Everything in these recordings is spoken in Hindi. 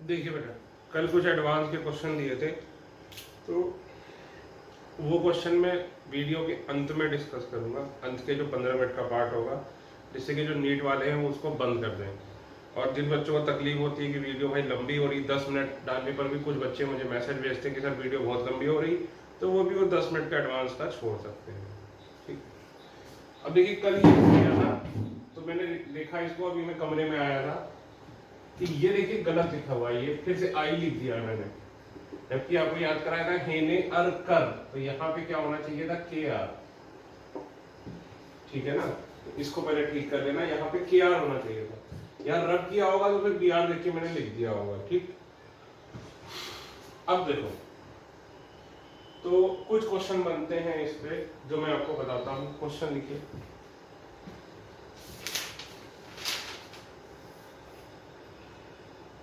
देखिए बेटा, कल कुछ एडवांस के क्वेश्चन दिए थे, तो वो क्वेश्चन मैं वीडियो के अंत में डिस्कस करूंगा, अंत के जो 15 मिनट का पार्ट होगा, जिससे कि जो नीट वाले हैं वो उसको बंद कर दें। और जिन बच्चों को तकलीफ होती है कि वीडियो भाई लंबी हो रही, 10 मिनट डालने पर भी कुछ बच्चे मुझे मैसेज भेजते हैं कि सर वीडियो बहुत लंबी हो रही, तो वो भी वो 10 मिनट का एडवांस का छोड़ सकते हैं। ठीक, अब देखिए कल ये किया था, तो मैंने देखा इसको, अभी मैं कमरे में आया था कि ये देखिए गलत लिखा हुआ है, ये फिर से आई लिख दिया मैंने, जबकि आपको याद कराया था हेने अर कर, तो यहाँ पे क्या होना चाहिए था के आर। ठीक है ना, तो इसको पहले ठीक कर लेना, यहाँ पे के आर होना चाहिए था, यार रब किया होगा तो फिर बी आर देख के मैंने लिख दिया होगा। ठीक, अब देखो, तो कुछ क्वेश्चन बनते हैं इस पे जो मैं आपको बताता हूँ। क्वेश्चन लिखिए,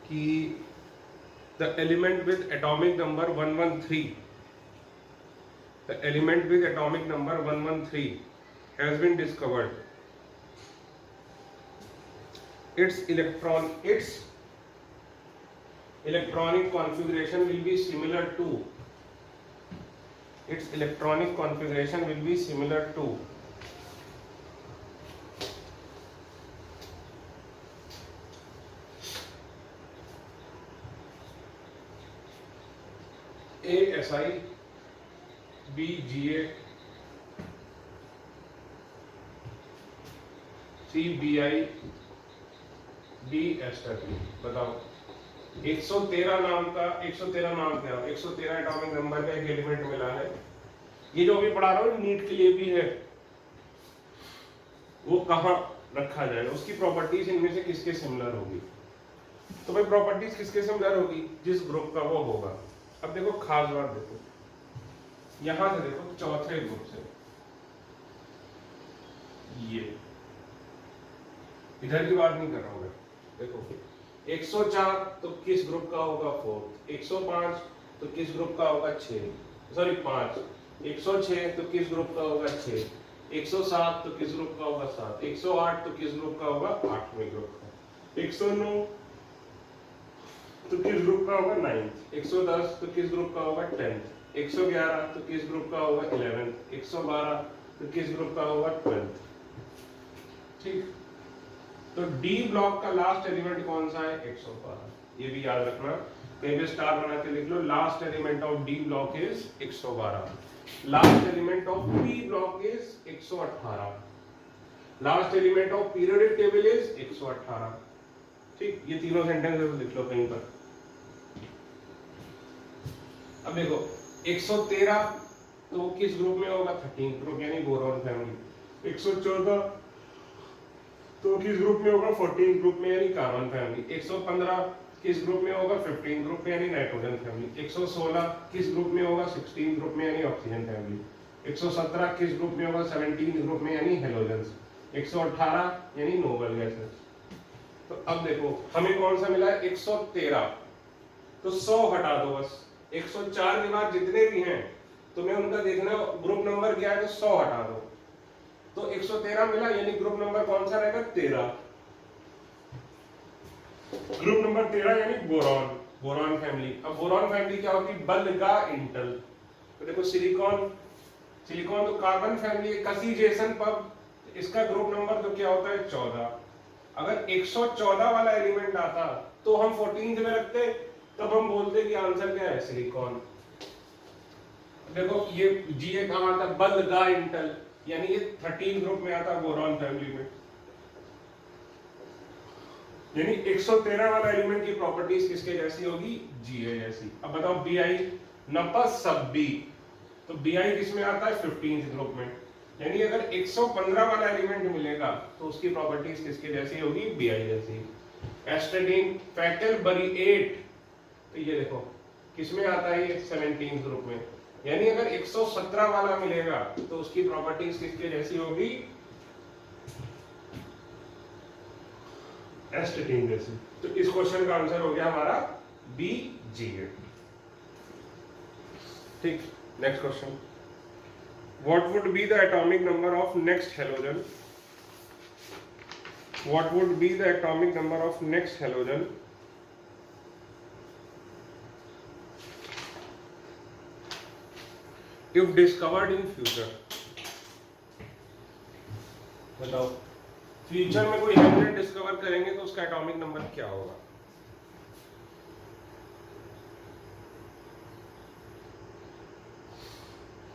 कि the element with atomic number 113, the element with atomic number 113 has been discovered. Its electronic configuration will be similar to, its electronic configuration will be similar to ASI, BGA, CBI, DSW। बताओ, 113 नाम का, 113 नाम क्या, 113 एटॉमिक नंबर का एक एलिमेंट मिला है। ये जो अभी पढ़ा रहा हूँ नीट के लिए भी है, वो कहाँ रखा जाएगा, उसकी प्रॉपर्टीज इनमें से किसके सिमिलर होगी। तो भाई प्रॉपर्टीज किसके सिमिलर होगी, जिस ग्रुप का वो होगा। अब देखो खास बात देखो, यहां से देखो चौथे ग्रुप से, ये इधर की बात नहीं कर रहा हूं मैं। देखो 104 तो किस ग्रुप का होगा, फोर्थ। 105 तो किस ग्रुप का होगा, 5। 106 तो किस ग्रुप का होगा, 6। 107 तो किस ग्रुप का होगा, 7। 108 तो किस ग्रुप का होगा, 8वें ग्रुप का। 109 तो किस ग्रुप का होगा, 9th। 110 तो किस ग्रुप का होगा, 10th। 111 तो किस ग्रुप का होगा, 11th। 112 तो किस ग्रुप का होगा, 12th। ठीक, तो डी ब्लॉक का लास्ट एलिमेंट कौन सा है, 112। ये भी याद रखना, कहीं पे स्टार बना के लिख लो, last element of D block is 112, last element of P block is 118, last element of periodic table is 118। ठीक, ये तीनों सेंटेंस लिख लो कहीं पर। अब देखो 113 तो किस ग्रुप में होगा, 13th ग्रुप यानी बोरॉन फैमिली। 114 तो किस ग्रुप में होगा, 14th ग्रुप में यानी कार्बन फैमिली। 115 किस ग्रुप में होगा, 15th ग्रुप में यानी नाइट्रोजन फैमिली। 116 किस ग्रुप में होगा, 16th ग्रुप में यानी ऑक्सीजन फैमिली। 117 किस ग्रुप में होगा, 17th ग्रुप में यानी हेलोजेंस। 118 यानी नोबल गैसेस। तो अब देखो हमें कौन सा मिला है, 113, तो 100 हटा दो बस। 104 के बाद जितने भी हैं तुम्हें उनका देखना ग्रुप नंबर क्या है, तो 100 हटा दो, तो 113 मिला, यानी ग्रुप नंबर कौन सा रहेगा, 13। ग्रुप नंबर 13 यानी बोरॉन, बोरॉन फैमिली। अब बोरॉन फैमिली क्या होगी, बल्गा इंटल। तो देखो सिलिकॉन, सिलिकॉन तो कार्बन फैमिली है, कसीजेशन पब, इसका ग्रुप नंबर तो क्या होता है, 14। अगर 114 वाला एलिमेंट आता तो हम 14th में रखते, तब हम बोलते कि आंसर क्या है, सिलिकॉन। देखो ये जीए कहां आता, बल्गा इंटल, यानी ये 13 ग्रुप में आता बोरॉन फैमिली में। यानी 113 वाला एलिमेंट की प्रॉपर्टीज किसके जैसी होगी, जीए जैसी। अब बताओ बीआई, नपस सब बी, तो बीआई किसमें आता है, 15th ग्रुप में। यानी अगर 115 वाला एलिमेंट मिलेगा तो उसकी प्रॉपर्टीज किसके जैसी होगी, बीआई जैसी। एस्ट्रेडिन, फैक्टल बरीएट, तो ये देखो किसमें आता है, ये 17th ग्रुप में। यानी अगर 117 वाला मिलेगा तो उसकी प्रॉपर्टीज किसके जैसी होगी, एस्ट्रेडिन जैसी। तो इस क्वेश्चन का आंसर हो गया हमारा बी, जी है। ठीक, next question, what would be the atomic number of next halogen, what would be the atomic number of next halogen if discovered in future. बताओ फ्यूचर में कोई हैलोजन डिस्कवर करेंगे तो उसका एटॉमिक नंबर क्या होगा?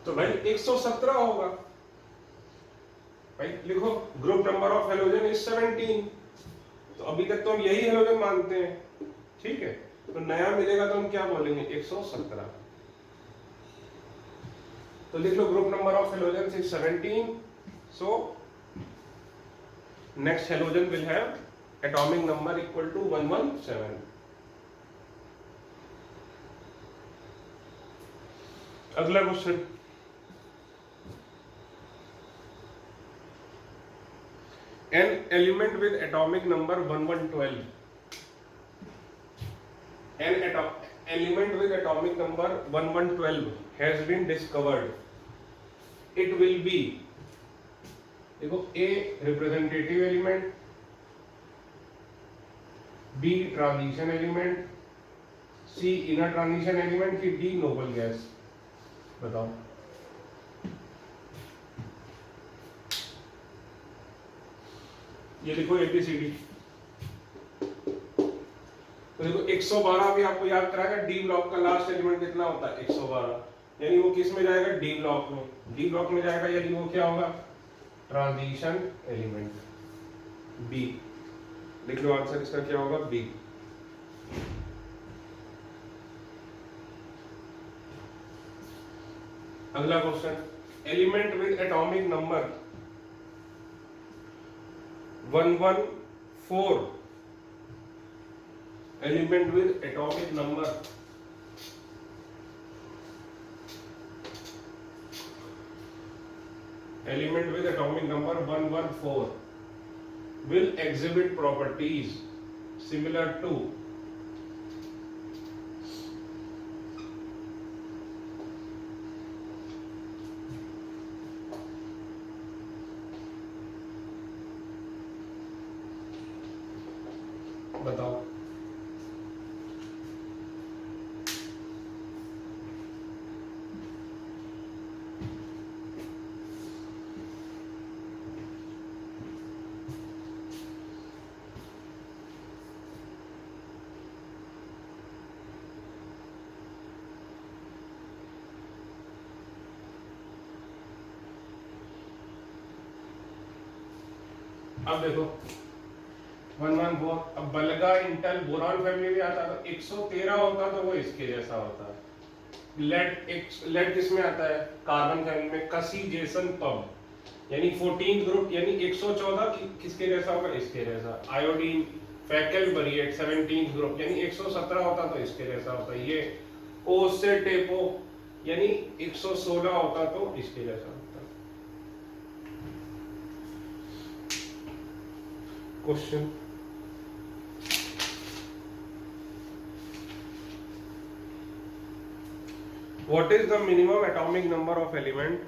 तो भाई 117 होगा। भाई लिखो group number of halogen is 17। तो अभी तक तो हम यही हैलोजन मानते हैं, ठीक है। तो नया मिलेगा तो हम क्या बोलेंगे? 117। तो लिख लो group number of halogen is 17। So next halogen will have atomic number equal to 117. अगला question, an element with atomic number 1112, an element with atomic number 1112 has been discovered. It will be, देखो A representative element, B transition element, C inner transition element, की डी नोबल गैस। बताओ ये देखो एबीसीडी। तो देखो 112 भी आपको याद कराएगा, डी ब्लॉक का लास्ट एलिमेंट कितना होता है? 112। यानी वो किस में जाएगा? डी ब्लॉक में। डी ब्लॉक में जाएगा यानी वो क्या होगा? Transition element, B. लिख लो आंसर इसका क्या होगा? बी। अगला question, element with atomic number 114, element with atomic number element with atomic number 114 will exhibit properties similar to बताओ अब देखो 114, अब बलगा इंटेल बोरॉन फैमिली में आता तो 113 होता तो वो इसके जैसा होता है। लेड किस में आता है? कार्बन फैमिली में। कसी जेसन पब यानी 14th ग्रुप यानी 114 किसके जैसा होगा? इसके जैसा। आयोडीन फैकल बरिएट 17th ग्रुप यानी 117 होता तो इसके जैसा होता। ये ओ से टेपो यानी 116 होता तो इसके जैसा होता। Question, what is the minimum atomic number of element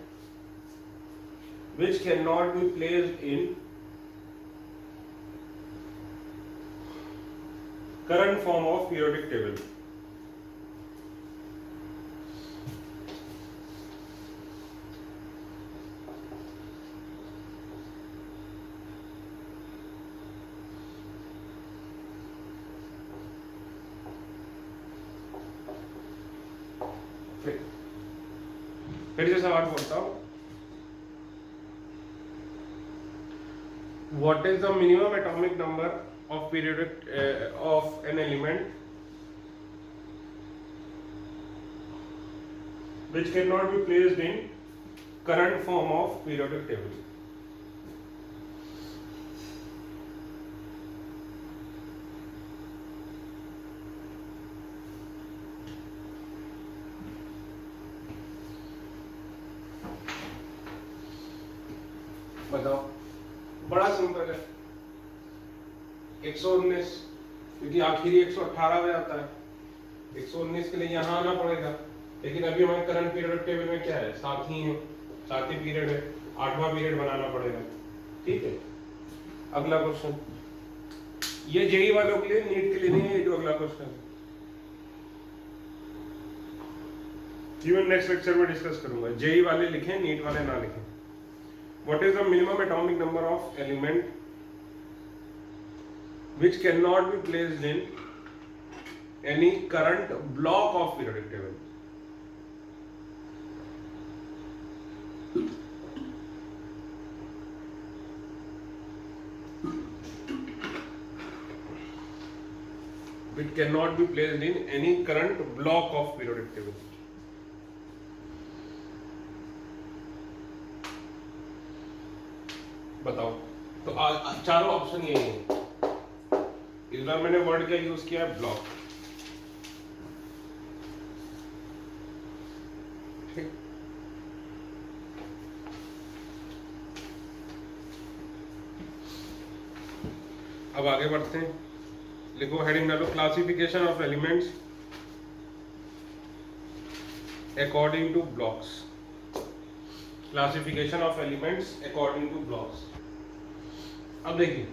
which cannot be placed in current form of periodic table? फिर से सवाल बोलता हूं, what is the minimum atomic number of periodic of an element which cannot be placed in current form of periodic table? बताओ, बड़ा सिंपल है। 119 क्योंकि आखिरी 118 में आता है, 119 के लिए यहाँ आना पड़ेगा। लेकिन अभी हमारे करंट पीरियड टेबल में क्या है? साथ ही है, साथ ही पीरियड है, 8वां पीरियड बनाना पड़ेगा। ठीक है। अगला क्वेश्चन, ये जेई वालों के लिए, नीट के लिए नहीं है। जो अगला क्वेश्चन ये मैं नेक्स्ट लेक्चर में डिस्कस करूंगा। जेई वाले लिखें, नीट वाले ना लिखें। What is the minimum atomic number of element which cannot be placed in any current block of periodic table? Which cannot be placed in any current block of periodic table. बताओ। तो चारों ऑप्शन यही है। इस बार मैंने वर्ड क्या यूज किया है? ब्लॉक। ठीक, अब आगे बढ़ते हैं। लिखो, हेडिंग डालो, classification of elements according two blocks. Classification of elements according two blocks. अब देखिए,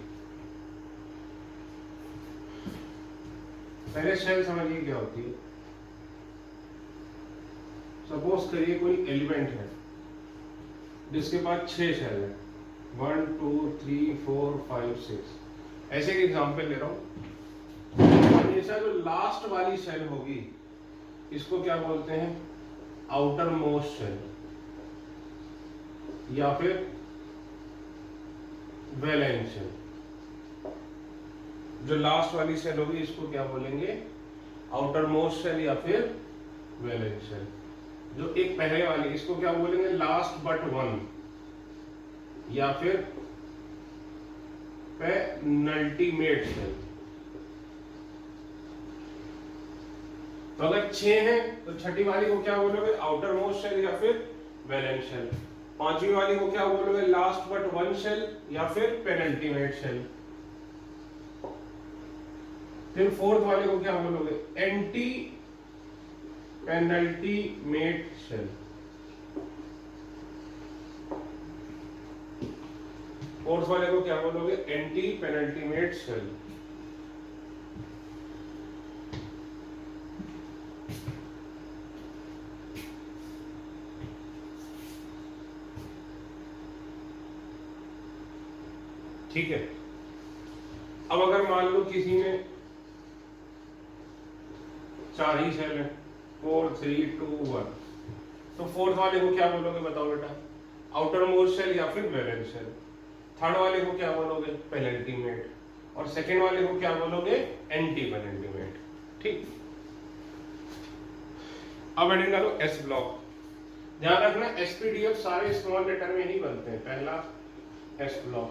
पहले शेल समझिए क्या होती है। सपोज करिए कोई एलिमेंट है जिसके पास 6 शेल है, 1 2 3 4 5 6। ऐसे एक एग्जांपल ले रहा हूं। हमेशा जो लास्ट वाली शेल होगी इसको क्या बोलते हैं? आउटर मोस्ट शेल, या फिर वैलेंस शेल। जो लास्ट वाली शेल होगी इसको क्या बोलेंगे? आउटर मोस्ट शेल या फिर वैलेंस शेल। जो एक पहले वाली इसको क्या बोलेंगे? लास्ट बट वन, या फिर पेनल्टीमेट शेल। तो अगर 6 है तो छठी वाली को क्या बोलोगे? आउटर मोस्ट शेल या फिर वैलेंस शेल। पांचवी वाली को क्या बोलोगे? लास्ट बट वन शेल या फिर पेनल्टीमेट शेल। फिर फोर्थ वाले को क्या बोलोगे? Antepenultimate shell. फोर्थ वाले को क्या बोलोगे? Antepenultimate shell. ठीक है। अब अगर मान लो किसी ने 4 ही शेल है, 4 3 2 1, तो फोर्थ वाले को क्या बोलोगे? बताओ बेटा। आउटर मोस्ट शेल या फिर वैलेंस शेल। थर्ड वाले को क्या बोलोगे? पेनल्टीमेट। और सेकेंड वाले को क्या बोलोगे? Anti penultimate. ठीक। अब हेडिंग डालो एस ब्लॉक। ध्यान रखना, एसपीडीएफ सारे स्मॉल लेटर में ही बनते हैं। पहला एस ब्लॉक,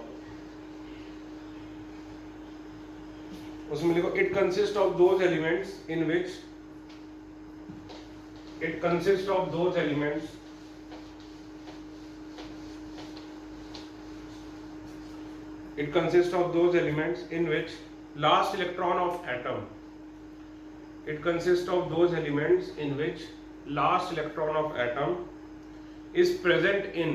उसमें लिखो, it consist of those elements in which it consists of those elements in which last electron of atom is present in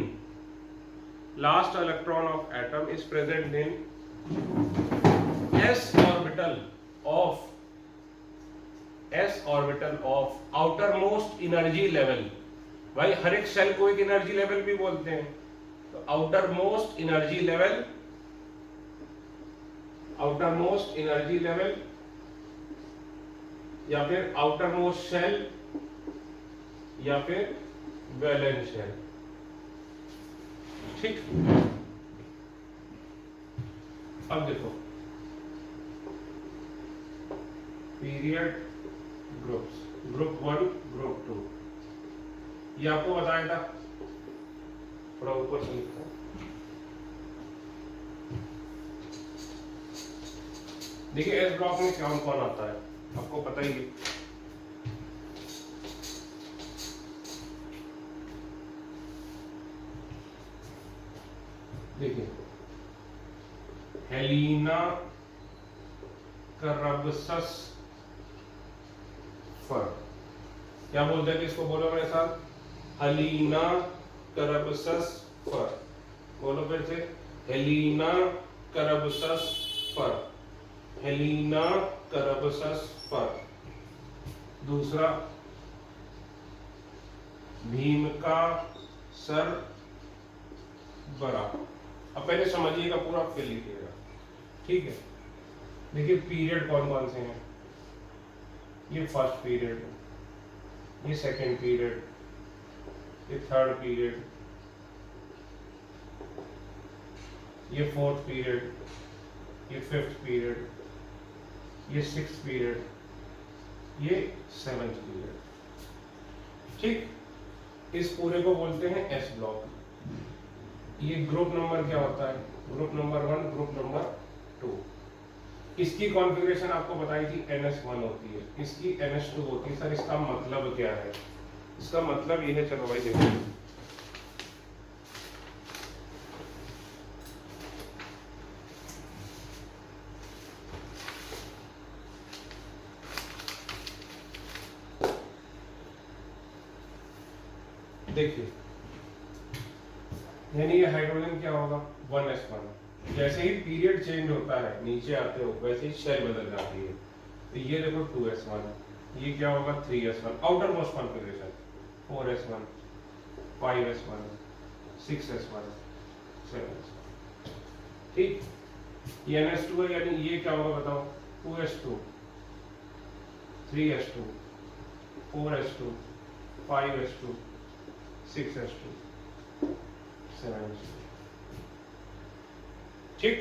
s orbital of outermost energy level। भाई हर एक शेल को एक एनर्जी लेवल भी बोलते हैं। तो outermost energy level या फिर outermost shell या फिर वैलेंस शेल। ठीक। अब देखो, पीरियड ग्रुप्स, ग्रुप 1 ग्रुप 2, ये आपको बताया था। थोड़ा ऊपर से लिखो। देखिए एस ब्लॉक में कौन कौन आता है आपको पता ही है। देखिए, हेलिना करबसस फर। क्या बोलते हैं? किसको बोलो मेरे साथ? हेलिना करबसस फर। बोलो फिर से, हेलिना करबसस फर। हेलिना करबसस फर। दूसरा भीम का सर बड़ा। अब पहले समझिएगा, पूरा फिर लिखिएगा, ठीक है। देखिए पीरियड कौन कौन से हैं, ये फर्स्ट पीरियड, ये सेकंड पीरियड, ये थर्ड पीरियड, ये फोर्थ पीरियड, ये फिफ्थ पीरियड, ये सिक्स्थ पीरियड, ये सेवेंथ पीरियड, ठीक। इस पूरे को बोलते हैं एस ब्लॉक। ये ग्रुप नंबर क्या होता है, ग्रुप नंबर 1, ग्रुप नंबर 2। इसकी कॉन्फ़िगरेशन आपको बताई थी NS1 होती है, इसकी NS2 होती है। सर इसका मतलब क्या है, इसका मतलब ये है, चलो भाई देखो, देखिए यानी ये हाइड्रोजन क्या होगा 1s1। जैसे ही पीरियड चेंज होता है नीचे आते हो वैसे ही शेल बदल जाती है। तो ये देखो 2s1, ये क्या होगा 3s1, outer most configuration 4s1, 5s1, 6s1, 7s1, ठीक। ये NS2 है, यानी ये क्या होगा बताओ 2s2, 3s2, 4s2, 5s2, 6s2, 7s2, ठीक।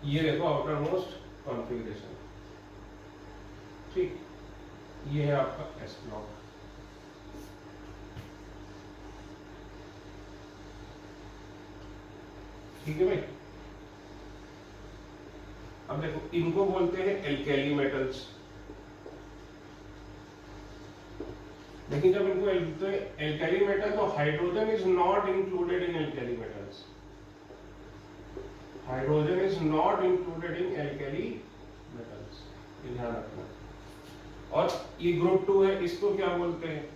ये देखो आउटर मोस्ट कॉन्फ़िगरेशन, ठीक। ये है आपका एस ब्लॉक। ठीक है भाई। अब देखो इनको बोलते हैं एल्केली मेटल्स। लेकिन जब इनको एल्केली मेटल, तो hydrogen is not included in alkali metals. Hydrogen is not included in alkali metals, ये ध्यान रखना। और ये ग्रुप 2 है, इसको क्या बोलते हैं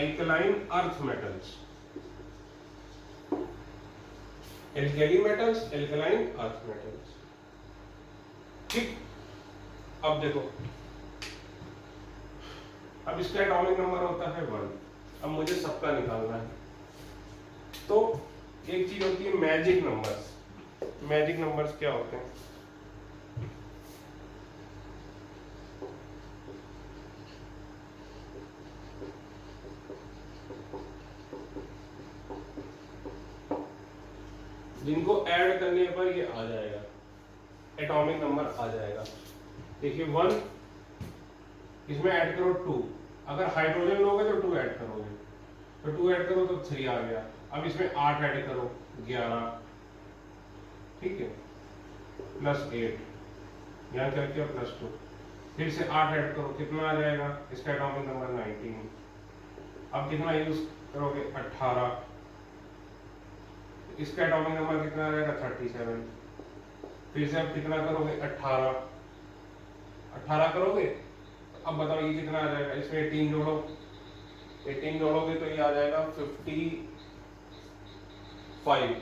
alkaline earth metals. Alkali metals, alkaline earth metals, ठीक। अब देखो, अब इसका एटॉमिक नंबर होता है 1। अब मुझे सबका निकालना है, तो एक चीज होती है मैजिक नंबर्स। मैजिक नंबर्स क्या होते हैं, जिनको ऐड करने पर ये आ जाएगा, एटॉमिक नंबर आ जाएगा। देखिए 1, इसमें ऐड करो 2, अगर हाइड्रोजन लोगे तो 2 ऐड करोगे, तो 2 ऐड करो तो 3 आ गया। अब इसमें 8 ऐड करो 11, ठीक है, प्लस 8, यहाँ क्या किया +2, फिर से 8 ऐड करो, कितना आ जाएगा, इसका एटॉमिक नंबर 19। अब कितना यूज करोगे 18, इसका एटॉमिक नंबर कितना आ जाएगा 37। फिर से अब कितना करोगे 18 करोगे, तो अब बताओ ये कितना आ जाएगा, इसमें 18 जोड़ो, 18 जोड़ोगे तो ये आ जाएगा 55।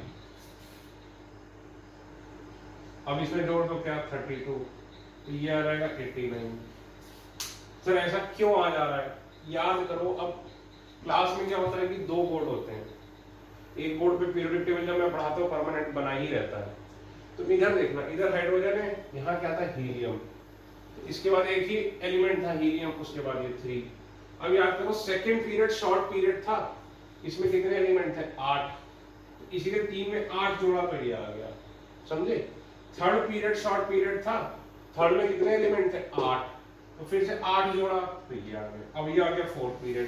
अब इसमें जोड़ दो क्या 32, तो ये आ जाएगा 89। सर ऐसा क्यों आ जा रहा है, याद करो। अब क्लास में क्या होता है कि 2 बोर्ड होते हैं, एक बोर्ड पे पीरियोडिक टेबल जब मैं पढ़ाता हूँ परमानेंट बना ही रहता है। तो इधर देखना, इधर हाइड्रोजन है, यहाँ क्या था हीलियम, तो इसके बाद एक ही एलिमेंट था हीलियम, उसके बाद ये 3। अब याद करो सेकंड पीरियड शॉर्ट पीरियड था, इसमें कितने एलिमेंट थे 8, तो इसी के 3 में 8 जोड़ा तो ये आ गया, समझे। थर्ड पीरियड शॉर्ट पीरियड था, थर्ड में कितने एलिमेंट थे 8, तो फिर से 8 जोड़ा तो ये आ गया। अब ये आ गया fourth period.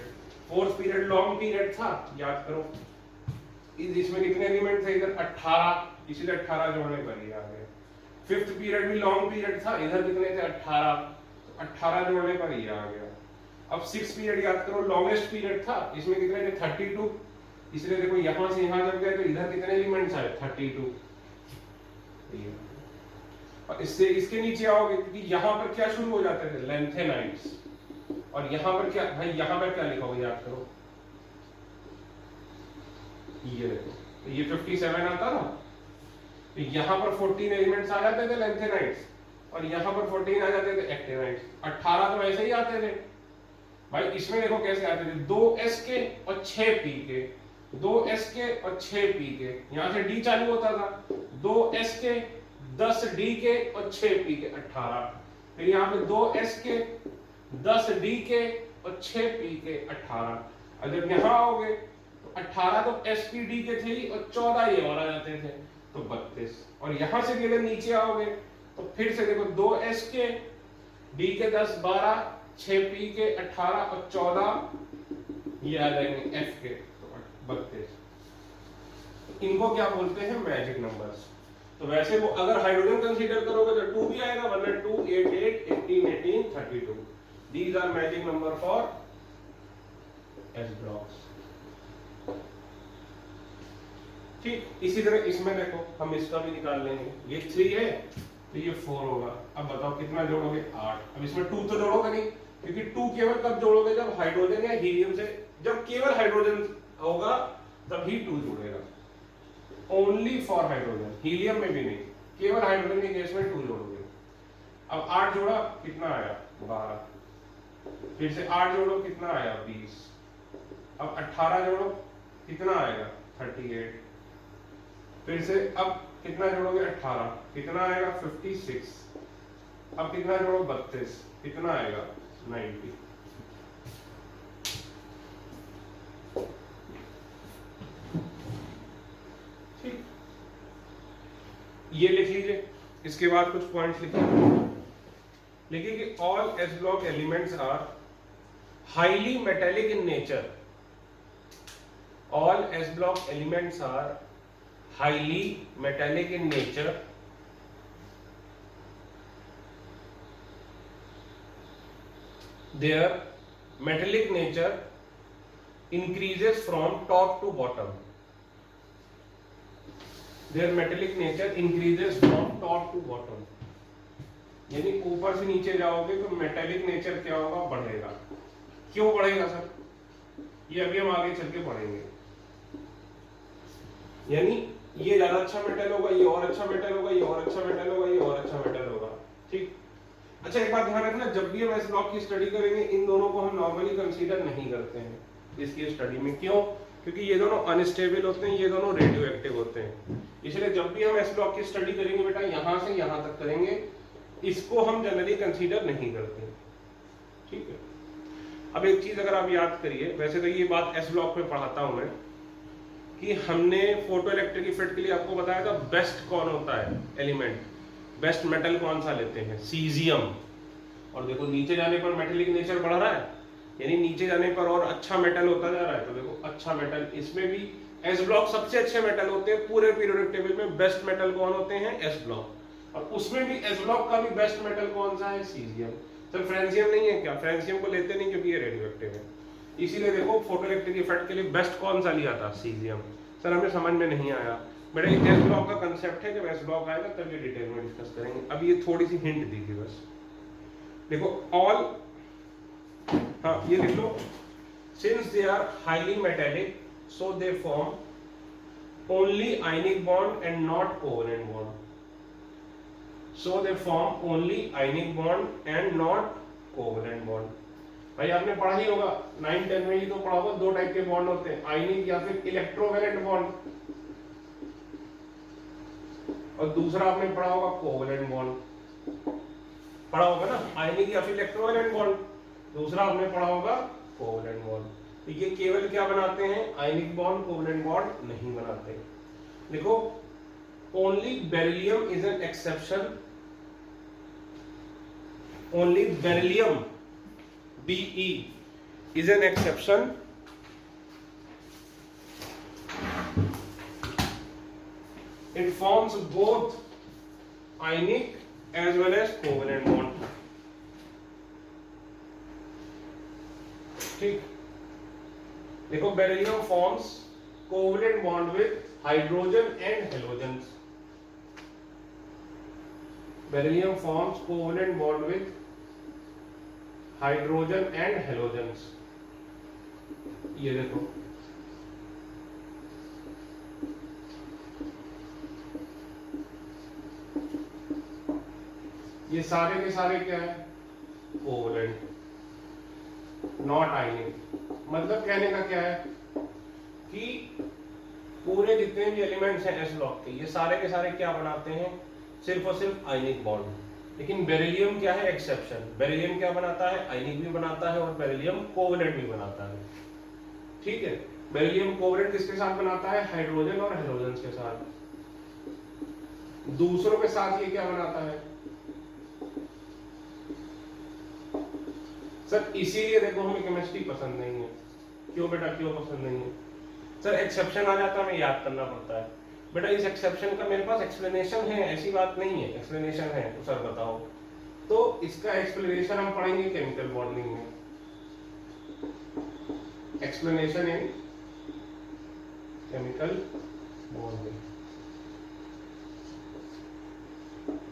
Fourth period long period था, याद करो इसमें कितने एलिमेंट थे इधर 18, इसीलिए 18 जोड़ने पर ये आ गया। फिफ्थ पीरियड भी लॉन्ग पीरियड था, इधर कितने थे 18, तो 18 जोड़ने पर ये आ गया। अब सिक्स पीरियड याद करो लॉन्गेस्ट पीरियड था, इसमें कितने थे 32, इसलिए देखो यहां से यहां जब गए तो इधर कितने एलिमेंट्स आए 32। और इससे इसके नीचे आओगे क्योंकि यहां पर क्या शुरू हो जाते थे लेंथेनाइड्स, और यहां पर क्या भाई, यहां पर क्या लिखोगे याद करो, ये देखो तो ये 57 आता ना, तो यहां पर 14 एलिमेंट्स आ जाते थे लेंथेनाइड्स, और यहां पर 14 आ जाते थे एक्टिनाइड्स। 18 तो ऐसे ही आते थे, भाई इसमें देखो कैसे आते थे, 2s के और 6p के, 2s के और 6p के, यहां से d चालू होता था, 2s के 10d के और 6p के 18, फिर यहाँ पे 2s के 10d के और 6p के 18, और जब यहाँ आओगे तो 18 तो spd के थे ही और 14 ये और आ जाते थे तो 32, और यहां से भी अगर नीचे आओगे तो फिर से देखो 2s के d के 10 12, 6p के 18 और 14 ये आ जाएंगे f के तो 32। इनको क्या बोलते हैं, मैजिक नंबर्स। तो वैसे वो अगर हाइड्रोजन कंसीडर करोगे तो 2 भी आएगा, वरना 2 8 8 18 18 32, these are magic number for s blocks. ठीक, इसी तरह इसमें देखो हम इसका भी निकाल लेंगे, ये 3 है तो ये 4 होगा। अब बताओ कितना जोड़ोगे, 8। अब इसमें 2 तो जोड़ोगे नहीं, क्योंकि 2 केवल कब जोड़ोगे, जब हाइड्रोजन या हीलियम से, जब केवल हाइड्रोजन होगा तभी 2 जुड़ेगा, ओनली फॉर हाइड्रोजन, हीलियम में भी नहीं, केवल हाइड्रोजन के केस में 2 जोड़ोगे। अब 8 जोड़ा कितना आया, 12, फिर से 8 जोड़ो कितना आया, 20, अब 18 जोड़ो कितना आएगा, 38, फिर से अब कितना जोड़ोगे, 18 कितना आएगा, 56, अब कितना जोड़ो, 32 कितना आएगा, 90। ठीक, ये लिख लीजिए। इसके बाद कुछ पॉइंट्स लिखिए कि all s block elements are highly metallic in nature, all s block elements are highly metallic in nature, their metallic nature increases from top to bottom, their metallic nature increases from top to bottom, यानी ऊपर से नीचे जाओगे तो मेटेलिक नेचर क्या होगा, बढ़ेगा। क्यों बढ़ेगा सर, ये अभी हम आगे चल के पढ़ेंगे। यानी ये ज्यादा अच्छा मेटल होगा, ये और अच्छा मेटल होगा, ये और अच्छा मेटल होगा, ये और अच्छा मेटल होगा। ठीक, अच्छा एक बात ध्यान रखना, जब भी हम एस ब्लॉक की स्टडी करेंगे इन दोनों को हम नॉर्मली कंसीडर नहीं करते हैं इसकी स्टडी में। क्यों, क्योंकि ये दोनों अनस्टेबल होते हैं, ये दोनों रेडियो एक्टिव होते हैं, इसलिए जब भी हम एस ब्लॉक की स्टडी करेंगे बेटा यहां से यहां तक करेंगे, इसको हम जनरली कंसीडर नहीं करते। ठीक है, अब एक चीज अगर आप याद करिए, वैसे तो ये बात एस ब्लॉक में पढ़ाता हूं मैं, कि हमने फोटो इलेक्ट्रिक इफेक्ट के लिए आपको बताया था बेस्ट कौन होता है एलिमेंट, बेस्ट मेटल कौन सा लेते हैं, सीजियम। और देखो नीचे जाने पर मेटेलिक नेचर बढ़ रहा है, यानी नीचे जाने पर और अच्छा मेटल होता जा रहा है। तो देखो अच्छा मेटल, इसमें भी एस ब्लॉक सबसे अच्छे मेटल होते हैं पूरे पीरियोडिक टेबल में, बेस्ट मेटल कौन होते हैं, एस ब्लॉक। और उसमें भी एस ब्लॉक का भी बेस्ट मेटल कौन सा है, सीजियम। सर फ्रेंसियम नहीं है क्या, फ्रेंसियम को लेते नहीं क्योंकि ये रेडियो एक्टिव है, इसीलिए देखो फोटो इलेक्ट्रिक इफेक्ट के लिए बेस्ट कौन सा लिया था, सीजियम। सर हमें समझ में नहीं आया बेटा, ये एस ब्लॉक का कांसेप्ट है, जब एस ब्लॉक आएगा तब ये डिटेल में डिस्कस करेंगे। अब ये थोड़ी सी हिंट दी थी बस, देखो ऑल, हाँ ये लिख लो, since they are highly metallic so they form only ionic bond and not covalent bond, so they form only ionic bond and not covalent bond. भाई आपने पढ़ा ही होगा 9 10 में ही तो पढ़ा होगा, दो टाइप के बॉन्ड होते हैं, आयनिक या फिर इलेक्ट्रोवेलेंट बॉन्ड, और दूसरा आपने पढ़ा होगा कोवेलेंट बॉन्ड, पढ़ा होगा ना, आयनिक या फिर इलेक्ट्रोवेलेंट बॉन्ड, दूसरा आपने पढ़ा होगा कोवेलेंट बॉन्ड। तो ये केवल क्या बनाते हैं, आयनिक बॉन्ड, कोवेलेंट बॉन्ड नहीं बनाते। देखो only beryllium is an exception, only beryllium Be is an exception it forms both ionic as well as covalent bond। ठीक, देखो beryllium forms covalent bond with hydrogen and halogens, beryllium forms covalent bond with hydrogen and halogens. ये देखो ये सारे के सारे क्या है, कोवेलेंट। नॉट आयनिक। मतलब कहने का क्या है कि पूरे जितने भी एलिमेंट्स हैं एस ब्लॉक के, ये सारे के सारे क्या बनाते हैं, सिर्फ और सिर्फ आयनिक बॉन्ड। लेकिन बेरिलियम क्या है, एक्सेप्शन। बेरिलियम क्या बनाता है, आयनिक भी बनाता है और बेरिलियम कोवलेंट भी बनाता है। ठीक है, बेरिलियम कोवलेंट किसके साथ बनाता है, हाइड्रोजन और हेलोजन के साथ। दूसरों के साथ ये क्या बनाता है सर, इसीलिए देखो हमें केमिस्ट्री पसंद नहीं है। क्यों बेटा, क्यों पसंद नहीं है सर? एक्सेप्शन आ जाता है, हमें याद करना पड़ता है। बेटा इस एक्सेप्शन का मेरे पास एक्सप्लेनेशन है, ऐसी बात नहीं है, एक्सप्लेनेशन है। तो सर बताओ, तो इसका एक्सप्लेनेशन हम पढ़ेंगे केमिकल बॉन्डिंग में। Explanation in chemical bonding.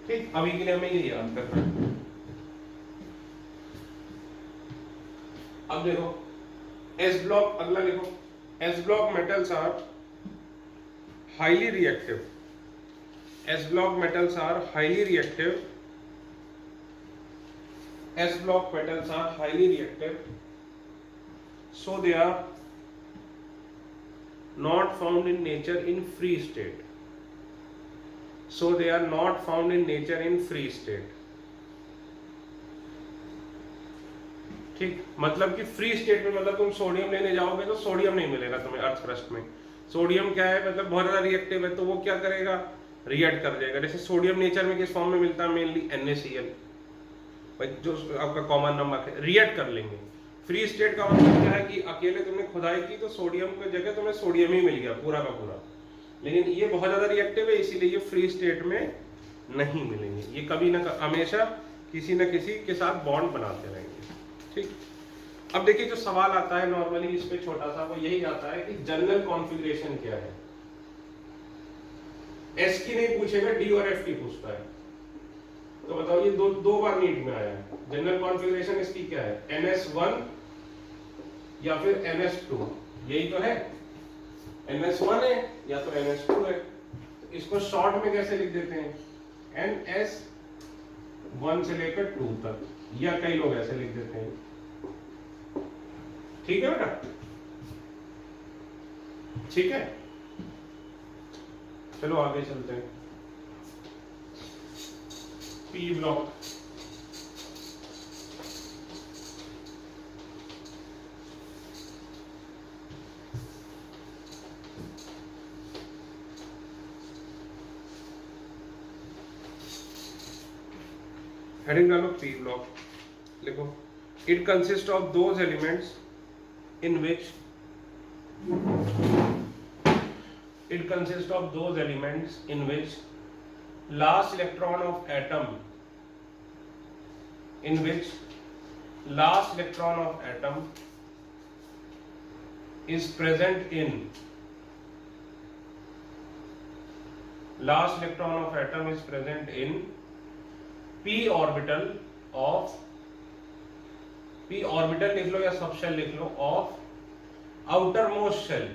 ठीक, अभी के लिए हमें ये याद करना है। अब देखो एस ब्लॉक, अगला देखो, S block metals are highly reactive. S block metals are highly reactive. S block metals are highly reactive, so they are not found in nature in free state. So they are not found in nature in free state. ठीक, मतलब कि फ्री स्टेट में, मतलब तुम सोडियम लेने जाओगे तो सोडियम नहीं मिलेगा तुम्हें अर्थ क्रस्ट में। सोडियम क्या है, मतलब बहुत ज्यादा रिएक्टिव है, तो वो क्या करेगा, रिएक्ट कर देगा। जैसे सोडियम नेचर में किस फॉर्म में मिलता है, मेनली NaCl, जो आपका कॉमन नंबर है, रिएक्ट कर लेंगे। फ्री स्टेट का मतलब क्या है कि अकेले तुमने खुदाई की तो सोडियम की जगह तुम्हें सोडियम ही मिल गया पूरा का पूरा। लेकिन ये बहुत ज्यादा रिएक्टिव है, इसीलिए ये फ्री स्टेट में नहीं मिलेंगे। ये कभी ना हमेशा किसी न किसी के साथ बॉन्ड बनाते रहेंगे। ठीक, अब देखिए जो सवाल आता है नॉर्मली इस पे छोटा सा, वो यही आता है कि जनरल कॉन्फ़िगरेशन क्या है। S की नहीं पूछेगा, D और F की पूछता है। तो बताओ, ये दो बार नीट में आया है। जनरल कॉन्फ़िगरेशन इसकी क्या है, NS1 या फिर NS2, यही तो है। NS1 है या तो NS2 है। तो इसको शॉर्ट में कैसे लिख देते हैं, NS1 से लेकर 2 तक, या कई लोग ऐसे लिख देते हैं। ठीक है बेटा, ठीक है, चलो आगे चलते हैं। P ब्लॉक, हेडिंग डालो P ब्लॉक, लिखो it consist of those elements in which last electron of atom is present in p orbital of, p orbital लिख लो या सब शेल लिख लो, of outermost shell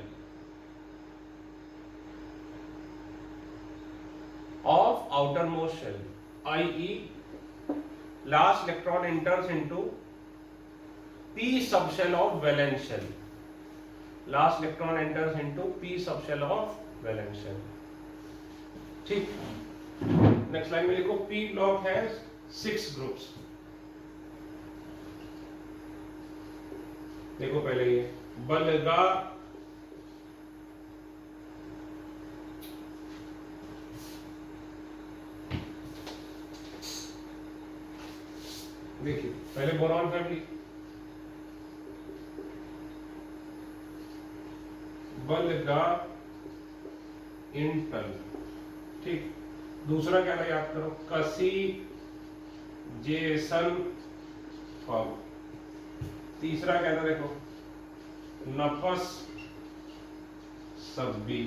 i.e. last electron enters into p subshell of valence shell. Last electron enters into p subshell of valence shell. ठीक, नेक्स्ट लाइन में लिखो P block has 6 groups. देखो पहले ये बलगा, देखिए पहले बोरॉन फैमिली, बलगा इंटल। ठीक, दूसरा क्या था याद करो, कसी जेसन फॉर्म। तीसरा क्या था देखो, नफस सब्बी।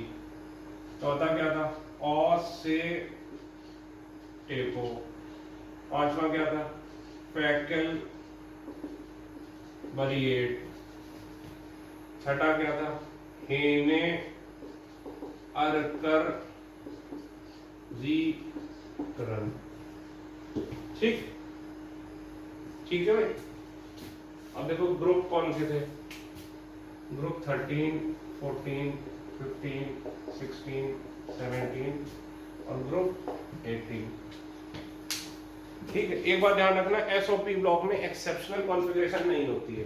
चौथा क्या था, से टेपो। पांचवा क्या था, फैकल बरिएट। छठा क्या था, हेने अरकर जी करन। ठीक, ठीक है भाई। अब देखो ग्रुप कौन से थे, ग्रुप 13, 14, 15, 16, 17 और ग्रुप 18। ठीक है, एक बात ध्यान रखना, एसओपी ब्लॉक में एक्सेप्शनल कॉन्फ़िगरेशन नहीं होती है।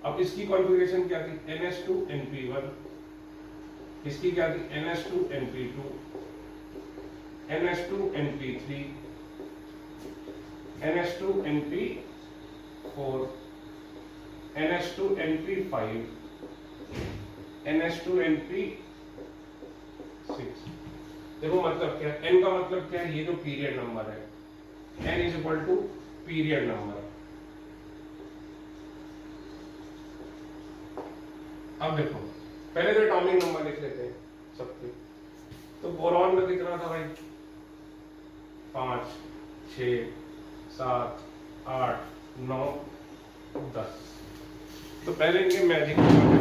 अब इसकी कॉन्फ़िगरेशन क्या थी, NS2 NP1, इसकी क्या थी, NS2 NP2, NS2 NP3, NS2 NP4, NS2 NP5, NS2 NP6। देखो मतलब क्या है, n का मतलब क्या है, ये जो पीरियड नंबर है, n is equal to period number. अब देखो पहले तो एटॉमिक नंबर लिख लेते हैं सबके। तो बोरॉन में कितना था भाई, 5, 6, 7, 8, 9, 10। तो पहले इनके मैजिक नंबर।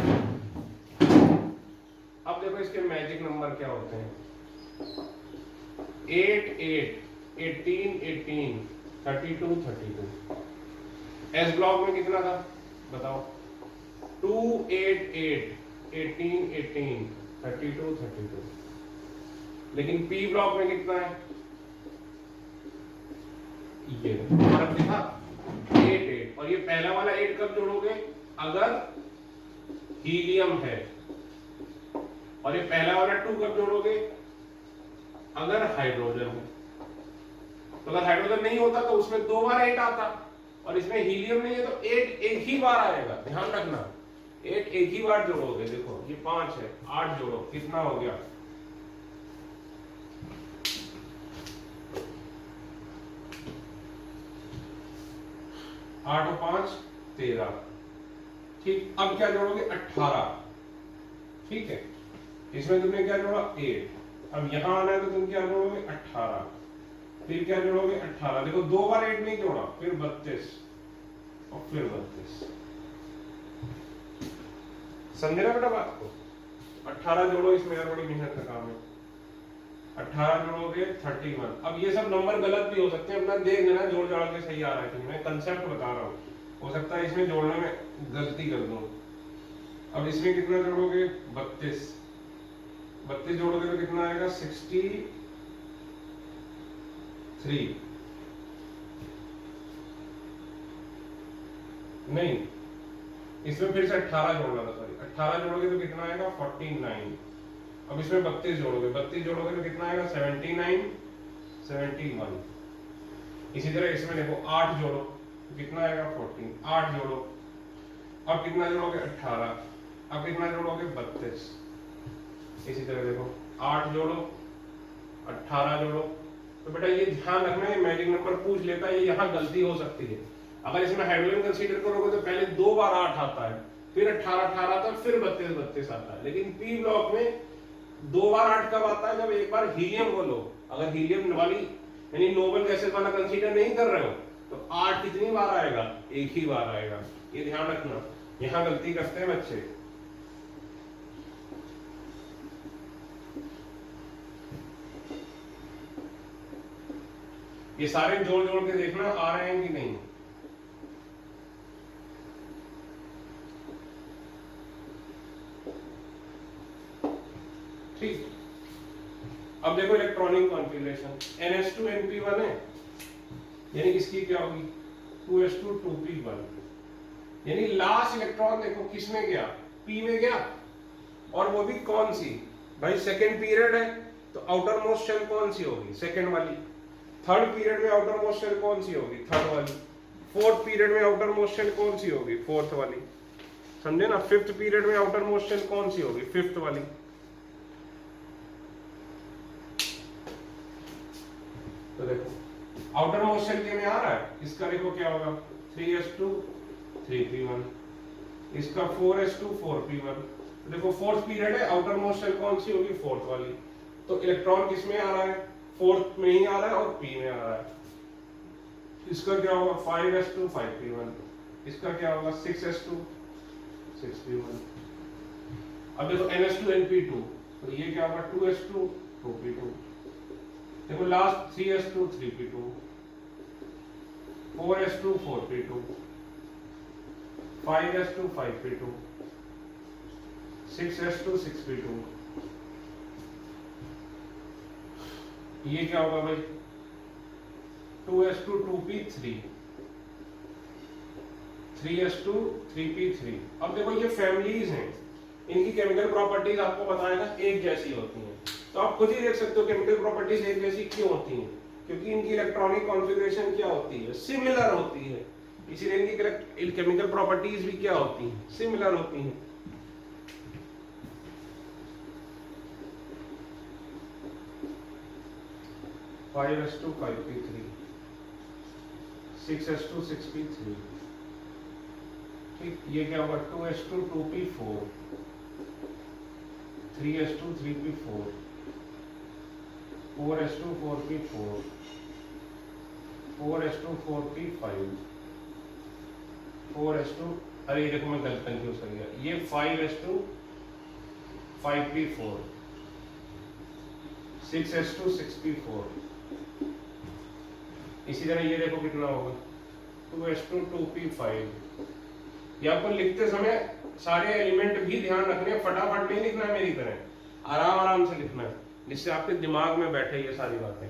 अब देखो इसके मैजिक नंबर क्या होते हैं, 8, 8, 18, 18, 32, 32। एस ब्लॉक में कितना था बताओ, 2, 8, 8, 18, 18, 32, 32। लेकिन पी ब्लॉक में कितना है, ये फर्क दिखा, 8, 8। और ये पहला वाला 8 कब जोड़ोगे, अगर हीलियम है, और ये पहला वाला 2 कब जोड़ोगे, अगर हाइड्रोजन है। तो अगर हाइड्रोजन नहीं होता तो उसमें 2 बार 8 आता, और इसमें हीलियम नहीं है तो 8 एक ही बार आएगा। ध्यान रखना, 8 एक ही बार जोड़ोगे। देखो ये 5 है, 8 जोड़ो, कितना हो गया, 8 और 5 13। ठीक, अब क्या जोड़ोगे, 18। ठीक है, इसमें तुमने क्या जोड़ा, 8। अब यहां आना है तो तुम क्या जोड़ोगे, 18। फिर क्या जोड़ोगे, 18। देखो 2 बार 8 नहीं जोड़ा, फिर 32 और फिर 32। समझे ना बेटा बात को। 18 जोड़ो, इसमें यार बड़ी मेहनत का काम है। 18 जोड़ोगे 31। अब ये सब नंबर गलत भी हो सकते हैं, अपना देख लेना जोड़ जाड़ के सही आ रहा है कि मैं कंसेप्ट बता रहा हूँ, हो सकता है इसमें जोड़ने में गलती कर दूं। अब इसमें कितना जोड़ोगे, 32। 32 जोड़ोगे तो कितना आएगा, 63। नहीं, इसमें फिर से 18 जोड़ना था, सॉरी 18 जोड़ोगे तो कितना आएगा, 49। अब इसमें 32 जोड़ोगे, 32 जोड़ोगे तो कितना आएगा, 79, 71। इसी तरह इसमें देखो 8 जोड़ो तो कितना आएगा, 14। 8 जोड़ो, अब कितना जोड़ोगे, 18। अब कितना जोड़ोगे, 32। इसी तरह देखो 8 जोड़ो, 18 जोड़ो। तो बेटा ये ध्यान रखना, ये मैजिक नंबर पूछ लेता है, यहाँ गलती हो सकती है। अगर इसमें हाइड्रोजन कंसीडर करोगे तो पहले 2 बार 8 आता है, फिर 18 18 आता है, फिर 32 32 आता है। लेकिन पी ब्लॉक में 2 बार 8 कब आता है, जब एक बार हीलियम को लो। अगर हीलियम वाली यानी नोबल गैसेस वाला कंसीडर नहीं कर रहे हो तो 8 कितनी बार आएगा, एक ही बार आएगा। ये ध्यान रखना, यहाँ गलती करते हैं बच्चे। ये सारे जोड़ जोड़ के देखना आ रहे हैं कि नहीं। ठीक, अब देखो इलेक्ट्रॉनिक कॉन्फ़िगरेशन, NS2 NP1 है, यानी इसकी क्या होगी, 2s2 2p1। यानी लास्ट इलेक्ट्रॉन देखो किसमें गया, p में गया, और वो भी कौन सी भाई, सेकेंड पीरियड है तो आउटर मोस्ट शेल कौन सी होगी, सेकेंड वाली। थर्ड पीरियड में आउटर मोस्ट शेल कौन सी होगी, थर्ड वाली। फोर्थ पीरियड में आउटर मोस्ट शेल कौन सी होगी, फोर्थ वाली। समझे ना। फिफ्थ पीरियड में आउटर मोस्ट शेल कौन सी होगी, फिफ्थ वाली। तो देखो आउटर मोस्ट शेल के में आ रहा है, इसका देखो क्या होगा, 3s2 3p1, इसका 4s2 4p1। तो देखो फोर्थ पीरियड है, आउटर मोस्ट शेल कौन सी होगी, फोर्थ वाली। तो इलेक्ट्रॉन किस में आ रहा है, फोर्थ में ही आ रहा है और p में आ रहा है। इसका क्या होगा, 5s2 5p1, इसका क्या होगा, 6s2 6p1। अब देखो NS2 NP2, तो ये क्या होगा, 2s2 2p2। देखो last 3s2 3p2, 4s2 4p2, 5s2 5p2, 6s2 6p2, ये क्या होगा भाई 2s2 2p3, 3s2 3p3। अब देखो ये फैमिलीज हैं, इनकी केमिकल प्रॉपर्टीज आपको बताएगा एक जैसी होती हैं, तो आप खुद ही देख सकते हो केमिकल प्रॉपर्टीज एक जैसी क्यों होती हैं, क्योंकि इनकी इलेक्ट्रॉनिक कॉन्फ़िगरेशन क्या होती है, सिमिलर होती है, इसीलिए इनकी केमिकल प्रॉपर्टीज भी क्या होती हैं, सिमिलर होती हैं। Five S to 5p3, 6s2 6p3, ठीक, ये क्या होगा 2s2 2p4, 3s2 3p4, 4s2 4p4, 4s2 4p5, 4s2, अरे ये देखो मैं गलत कंफ्यूज कर गया, ये 5s2 5p4, 6s2 6p4, इसी तरह ये देखो कितना होगा 2s2 2p5। ये आपको लिखते समय सारे एलिमेंट भी ध्यान रखने, फटाफट नहीं लिखना है मेरी तरह, आराम आराम से लिखना है, जिससे आपके दिमाग में बैठे ये सारी बातें।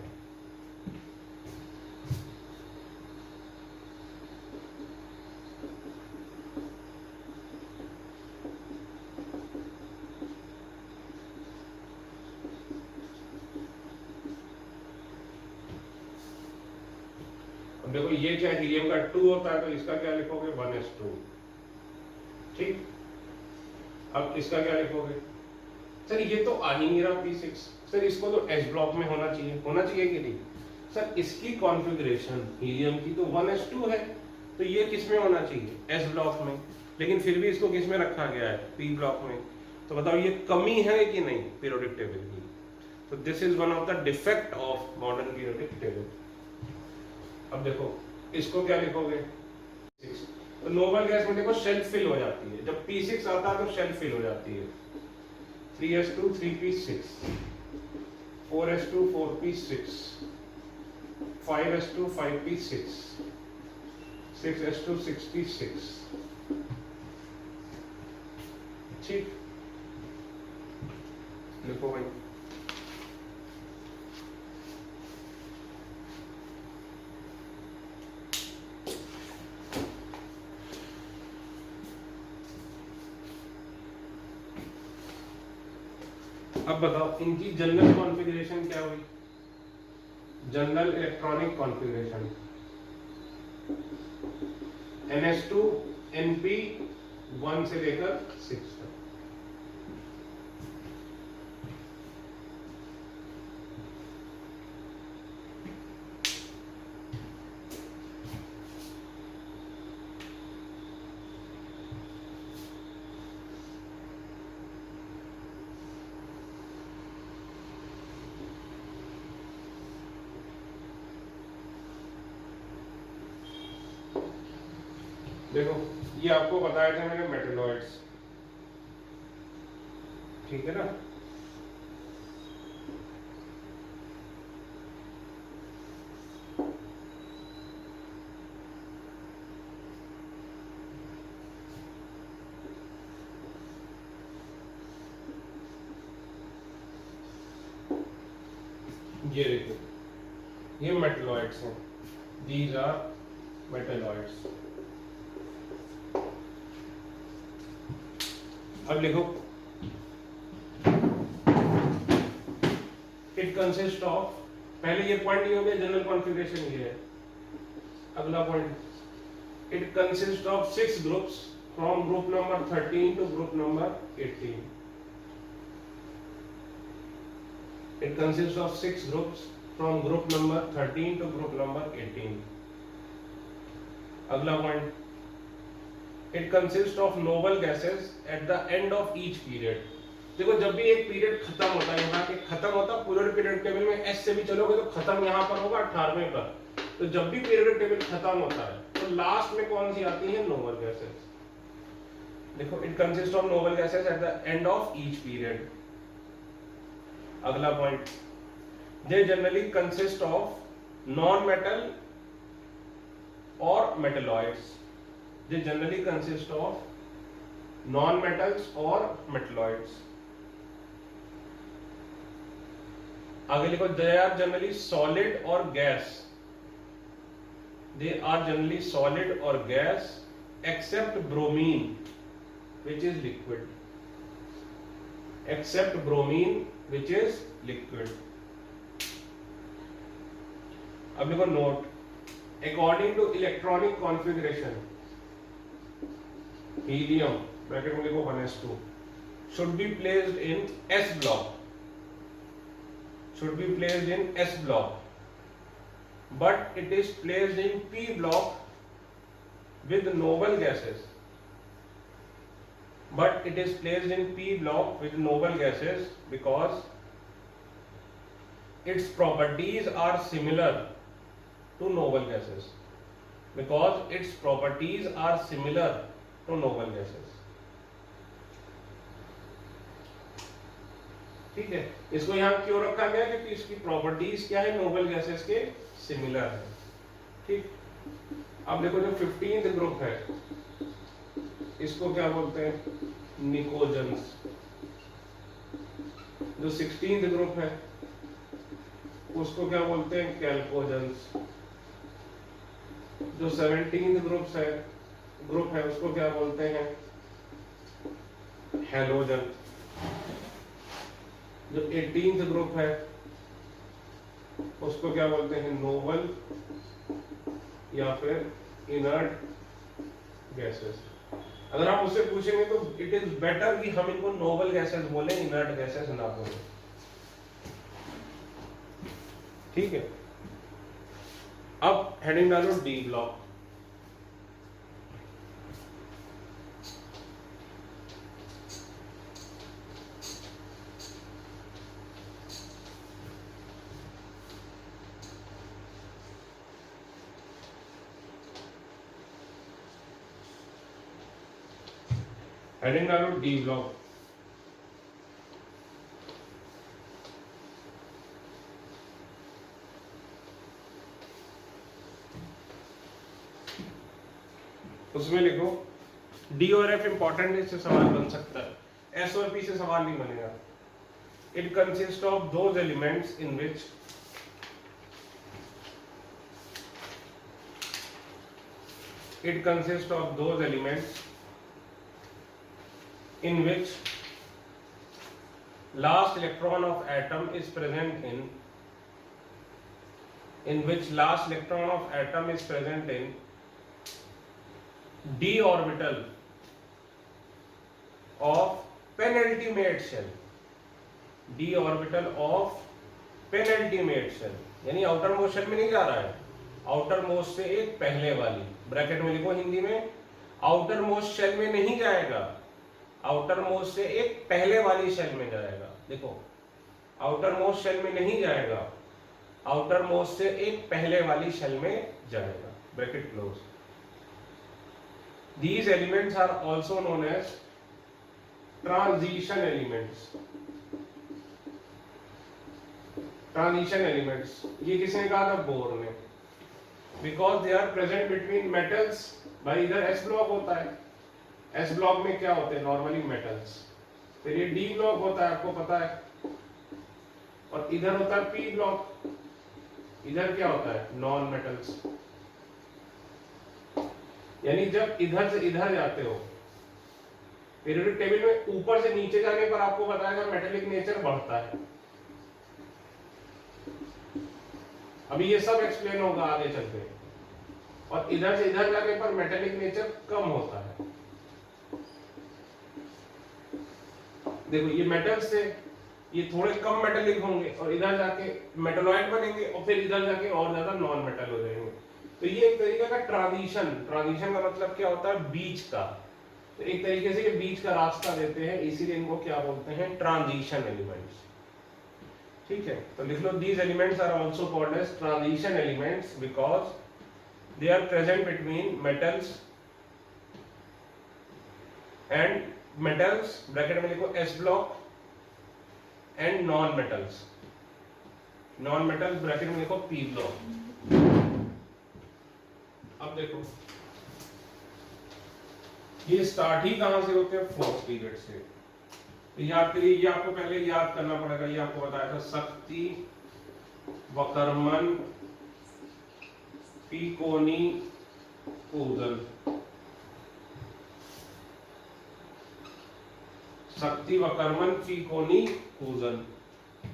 देखो ये क्या हीलियम का 2 होता है तो इसका क्या लिखोगे 1s2, ठीक। अब इसका क्या लिखोगे, सर ये तो आ ही नहीं रहा p6, सर इसको तो s ब्लॉक में होना चाहिए कि नहीं, सर इसकी कॉन्फ़िगरेशन हीलियम की तो 1s2 है, तो ये किस में होना चाहिए s ब्लॉक में, लेकिन फिर भी इसको किस में रखा गया है p ब्लॉक में, तो बताओ ये कमी है कि नहीं पीरियोडिक टेबल की। तो this is one of the defect of modern periodic table. अब देखो इसको क्या लिखोगे 6, तो नोबल गैस में देखो शेल फिल हो जाती है, जब p6 आता है तो शेल फिल हो जाती है, 3s2 3p6, 4s2 4p6, 5s2 5p6, 6s2 6p6, ठीक, लिखो भाई। अब बताओ इनकी जनरल कॉन्फ़िगरेशन क्या हुई, general electronic configuration ns2 np 1 से लेकर 6 तक। देखो ये आपको बताया था मैंने मेटलॉइड्स, ठीक है ना, ये देखो ये मेटलॉइड्स हैं, दीज आर मेटलॉइड्स। अब लिखो इट कंसिस्ट ऑफ, पहले ये पॉइंट ये हो गया जनरल कॉन्फ़िगरेशन ये है, अगला point it consist of 6 groups from group number 13 to group number 18। It consist of 6 groups from group number 13 to group number 18। अगला point it consist of noble gases at the end of each period. देखो जब भी एक पीरियड खत्म होता है, यहाँ के खत्म होता है पूरे पीरियड टेबल में एस से भी चलोगे तो खत्म यहाँ पर होगा 18वें पर, तो जब भी पीरियड टेबल खत्म होता है तो लास्ट में कौन सी आती है नोबल गैसेस। देखो it consist of noble gases at the end of each period. अगला point they generally consist of non metal और metalloids. they generally consist of non-metals or metalloids. आगे लिखो, they are generally solid or gas. They are generally solid or gas except bromine, which is liquid. Except bromine, which is liquid. अब लिखो note, according to electronic configuration, helium bracket में लिखो 1s2 should be placed in s block, should be placed in s block, but it is placed in p block with noble gases, but it is placed in p block with noble gases because its properties are similar to noble gases, because its properties are similar to noble gases. ठीक है, इसको यहां क्यों रखा गया, क्योंकि इसकी प्रॉपर्टीज क्या है, नोबल गैसेस के सिमिलर है. ठीक, अब देखो जो 15th ग्रुप है इसको क्या बोलते हैं, निकोजन्स. जो 16th ग्रुप है उसको क्या बोलते हैं, कैल्कोजन्स. जो 17th ग्रुप है उसको क्या बोलते हैं, हैलोजन. जो 18th ग्रुप है उसको क्या बोलते हैं, नोबल या फिर इनर्ट गैसेस. अगर आप उससे पूछेंगे तो इट इज बेटर कि हम इनको नोबल गैसेस बोले, इनर्ट गैसेस ना बोले. ठीक है, अब हेडिंग डालो डी ब्लॉक. हेडिंग डालो डी ब्लॉक. उसमें लिखो डी और एफ इंपॉर्टेंट है, इससे सवाल बन सकता है. एस और पी से सवाल नहीं बनेगा. It consist of those elements in which it consists of those elements in which last electron of atom is present in which last electron of atom is present in d orbital of penultimate shell. d orbital of penultimate shell यानी आउटर मोस्ट शेल में नहीं जा रहा है, आउटर मोस्ट से एक पहले वाली. ब्रैकेट में लिखो हिंदी में, आउटर मोस्ट शेल में नहीं जाएगा, आउटर मोस्ट से एक पहले वाली शेल में जाएगा. देखो, आउटर मोस्ट शेल में नहीं जाएगा, आउटर मोस्ट से एक पहले वाली शेल में जाएगा. Bracket close. These elements are also known as transition elements. Transition elements, ये किसने कहा था, बोर ने. Because they are present between metals. भाई इधर S ब्लॉक होता है, S ब्लॉक में क्या होते हैं, नॉर्मली मेटल्स. फिर ये D ब्लॉक होता है, आपको पता है, और इधर होता है P ब्लॉक. इधर क्या होता है, नॉन मेटल्स. यानी जब इधर से इधर जाते हो पीरियोडिक टेबल में, ऊपर से नीचे जाने पर आपको बताएगा मेटेलिक नेचर बढ़ता है. अभी ये सब एक्सप्लेन होगा आगे चलते. और इधर से इधर जाने पर मेटेलिक नेचर कम होता है. देखो ये मेटल से ये थोड़े कम मेटेलिक होंगे और इधर जाके मेटलॉइड बनेंगे और फिर इधर जाके और ज्यादा नॉन मेटल हो जाएंगे. तो ये एक तरीके का ट्रांजिशन. ट्रांजिशन का मतलब क्या होता है, बीच का. तो एक तरीके से ये बीच का रास्ता देते हैं, इसीलिए इनको क्या बोलते हैं, ट्रांजिशन एलिमेंट्स. ठीक है, तो लिख लो, these elements are also called as transition elements because they are present between metals and metals bracket में लिखो S block and non metals. non metals bracket में लिखो P block. अब देखो ये स्टार्ट ही कहां से होते हैं? फोर्थ पीरियड से। तो याद करिए, ये आपको पहले याद करना पड़ेगा। ये आपको बताया था शक्ति, वक्रमन, पीकोनी, कूदल। शक्ति, वक्रमन, पीकोनी, कूदल।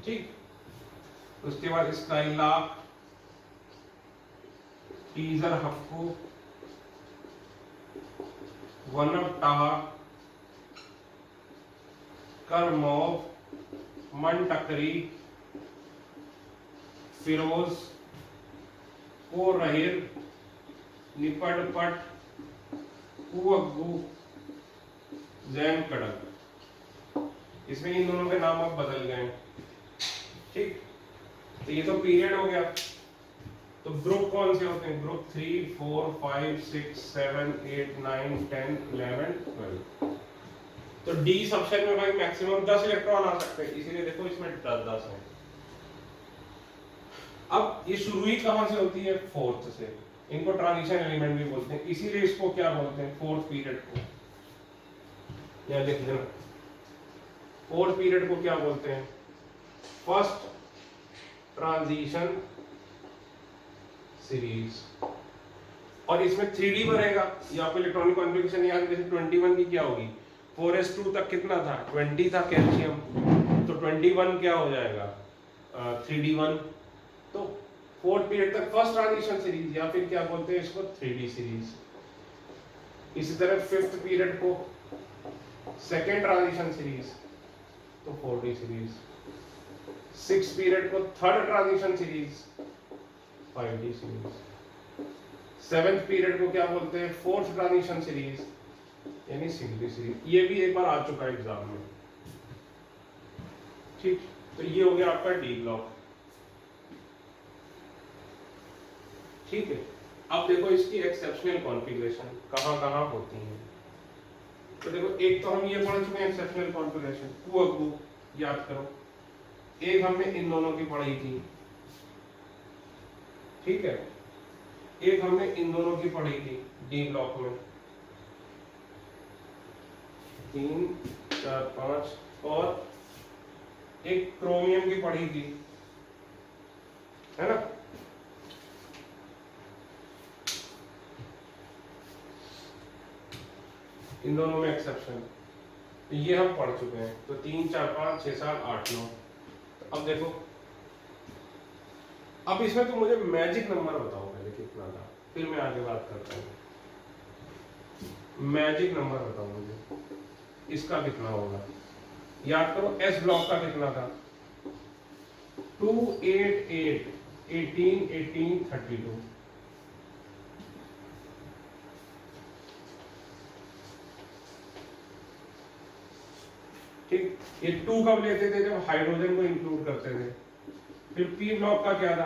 ठीक। उसके बाद स्काईलार्क, टीजर हक्कू, वनपटाह, करमोव, मनटकरी, फिरोज, कोरहेर, निपटपट, कुअग्गू, जैन कड़क। इसमें इन दोनों के नाम अब बदल गए। ठीक। तो ये तो पीरियड हो गया। तो ग्रुप कौन से होते हैं? ग्रुप 3, 4, 5, 6, 7, 8, 9, 10, 11, 12। तो डी सबसेट में भाई मैक्सिमम 10 इलेक्ट्रॉन आ सकते हैं, इसीलिए देखो इसमें 10 है। अब ये शुरू ही कहां से होती है? फोर्थ से। इनको ट्रांजिशन एलिमेंट भी बोलते हैं, इसीलिए इसको क्या बोलते हैं? फोर्थ पीरियड को। या लिख देना, फोर्थ पीरियड को क्या बोलते हैं? First transition series. और इसमें 3D बनेगा। ये आपको इलेक्ट्रॉनिक कॉन्फ़िगरेशन याद है, जैसे 21 की क्या होगी? 4s2 तक कितना था? 20 था कैल्शियम, तो 21 क्या हो जाएगा? 3D1। तो फोर्थ पीरियड तक फर्स्ट ट्रांजिशन सीरीज, या फिर क्या बोलते हैं इसको? 3D series. इसी तरह फिफ्थ पीरियड को सेकेंड ट्रांजिशन सीरीज, तो 4D सीरीज। सिक्स पीरियड को third transition series, 5D series. Seventh period को क्या बोलते हैं? फोर्थ ट्रांजिशन सीरीज, यानी 6D सीरीज। ये भी एक बार आ चुका है एग्जाम में। ठीक। तो ये हो गया आपका डी ब्लॉक। ठीक है। अब देखो इसकी एक्सेप्शनल कॉन्फ़िगरेशन कहां कहां होती है। तो देखो, एक तो हम ये पढ़ चुके हैं एक्सेप्शनल कॉन्फ़िगरेशन, कुअग्गू, याद करो। एक हमने इन दोनों की पढ़ी थी। ठीक है। एक हमने इन दोनों की पढ़ी थी डी ब्लॉक में, 3, 4, 5, और एक क्रोमियम की पढ़ी थी, है ना? इन दोनों में एक्सेप्शन, तो ये हम पढ़ चुके हैं। तो 3, 4, 5, 6, 7, 8, 9। तो अब देखो, अब इसमें तो मुझे मैजिक नंबर बताओ पहले कितना था, फिर मैं आगे बात करता हूँ। मैजिक नंबर बताओ मुझे, इसका कितना होगा? याद करो, एस ब्लॉक का कितना था? 2, 8, 8, 18, 18, 32। ठीक। ये 2 कब लेते थे? जब हाइड्रोजन को इंक्लूड करते थे। फिर पी ब्लॉक का क्या था?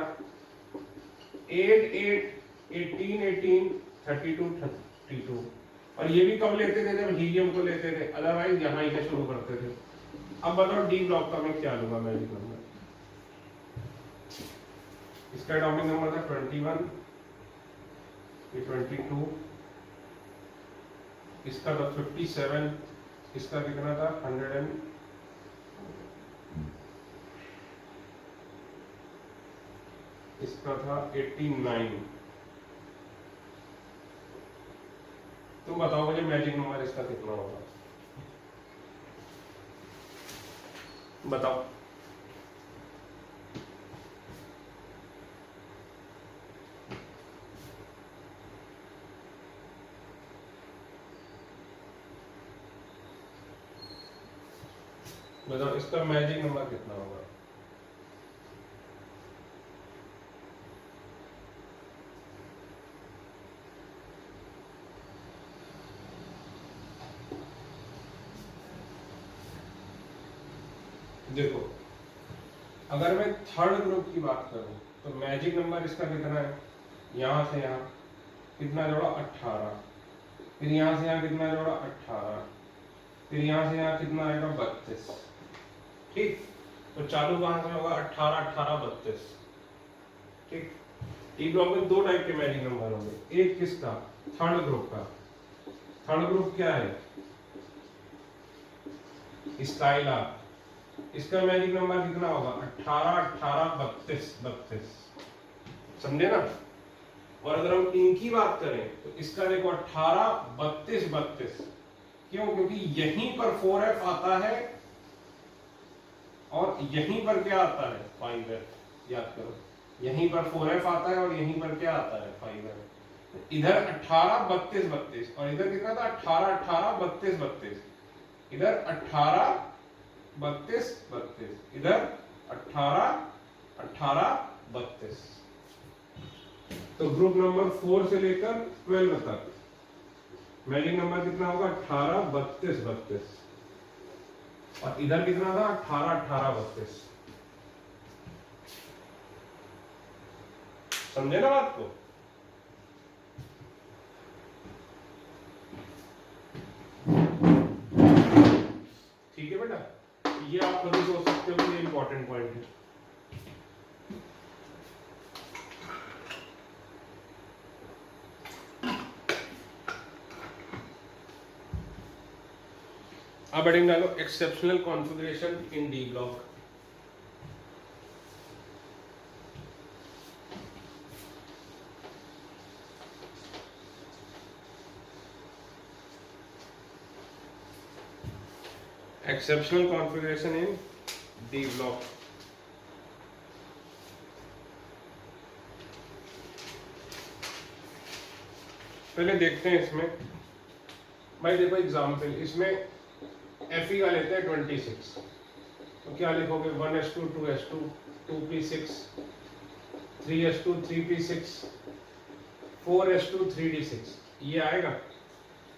8, 8, 18, 18, 32, 32। और ये भी कब लेते थे? जब हीलियम को लेते थे, अदरवाइज यहाँ से शुरू करते थे। अब बताओ डी ब्लॉक का मैं क्या लूंगा मैजिक नंबर? इसका एटॉमिक नंबर था 21, ये 22, इसका था 57, इसका कितना था? 100, इसका था 89। तुम बताओ मुझे मैजिक नंबर इसका कितना होगा? बताओ। बताओ इसका मैजिक नंबर कितना होगा? देखो, अगर मैं थर्ड ग्रुप की बात करूं तो मैजिक नंबर इसका कितना है? यहां से यहां कितना जोड़ा? 18। फिर यहां से यहां कितना जोड़ा? 18। फिर यहां से यहां कितना आएगा? 32। ठीक। तो चालू कहां से होगा? 18, 18, 32। ठीक। डी ब्लॉक में 2 टाइप के मैजिक नंबर होंगे। एक किसका? थर्ड ग्रुप का, थर्ड ग्रुप क्या है, स्काईलार्क, इसका मैजिक नंबर कितना होगा 18 18 32 32, समझे ना। और अगर हम इनकी बात करें तो इसका देखो 18 32 32, क्यों, क्योंकि यहीं पर 4f आता है और यहीं पर क्या आता है 5f, याद करो यहीं पर 4f आता है और यहीं पर क्या आता है 5f। इधर 18 32 32 और इधर कितना था 18 18 32 32, इधर 18 32 32, इधर 18 18 32। तो ग्रुप नंबर 4 से लेकर 12 तक मैजिक नंबर कितना होगा 18 32 32, और इधर कितना था 18 18 32। समझे ना बात को। ठीक है बेटा, ये आप कभी सोच सकते हो कि ये इंपॉर्टेंट पॉइंट है। अब हेडिंग डालो exceptional configuration in D block. Exceptional configuration in D block. पहले देखते हैं इसमें, भाई देखो एग्जाम्पल, इसमें Fe का लेते हैं 26, तो क्या लिखोगे 1s2 2s2 2p6 3s2 3p6 4s2 3d6, ये आएगा।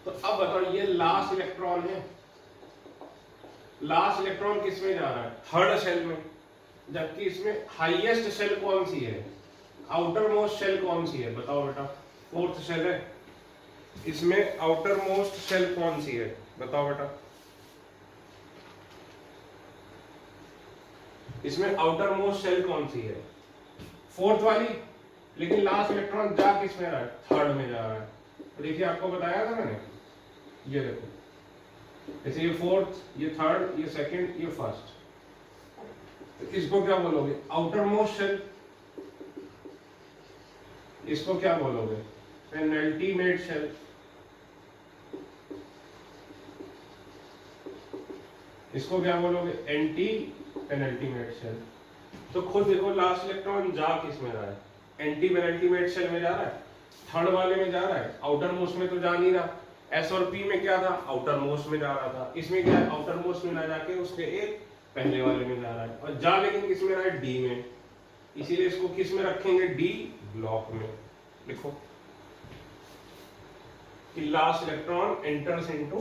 तो अब बताओ ये लास्ट इलेक्ट्रॉन है, लास्ट इलेक्ट्रॉन किस में जा रहा है थर्ड शेल में, जबकि इसमें हाईएस्ट शेल कौन सी है, आउटर मोस्ट शेल कौन सी है, बताओ बेटा। फोर्थ शेल है, इसमें आउटर मोस्ट शेल कौन सी है, बताओ बेटा। इसमें आउटर मोस्ट शेल कौन सी है, फोर्थ वाली, लेकिन लास्ट इलेक्ट्रॉन जा किस में रहा है, थर्ड में जा रहा है। तो देखिए आपको बताया था मैंने, ये देखो जैसे ये फोर्थ, ये थर्ड, ये सेकंड, ये फर्स्ट, तो इसको क्या बोलोगे आउटर मोस्ट शेल, इसको क्या बोलोगे पेनल्टीमेट शेल, इसको क्या बोलोगे एंटी पेनल्टीमेट शेल। तो खुद देखो लास्ट इलेक्ट्रॉन जा किस में रहा है, एंटी पेनल्टीमेट शेल में जा रहा है, थर्ड वाले में जा रहा है, आउटर मोस्ट में तो जा नहीं रहा। एस और पी में क्या था आउटर मोस्ट में जा रहा था, इसमें क्या है आउटर मोस्ट में ना जाके उसके एक पहले वाले में जा रहा है, और जा लेकिन किस में रहा है डी में, इसीलिए इसको किस में रखेंगे डी ब्लॉक में। लिखो कि last electron enters into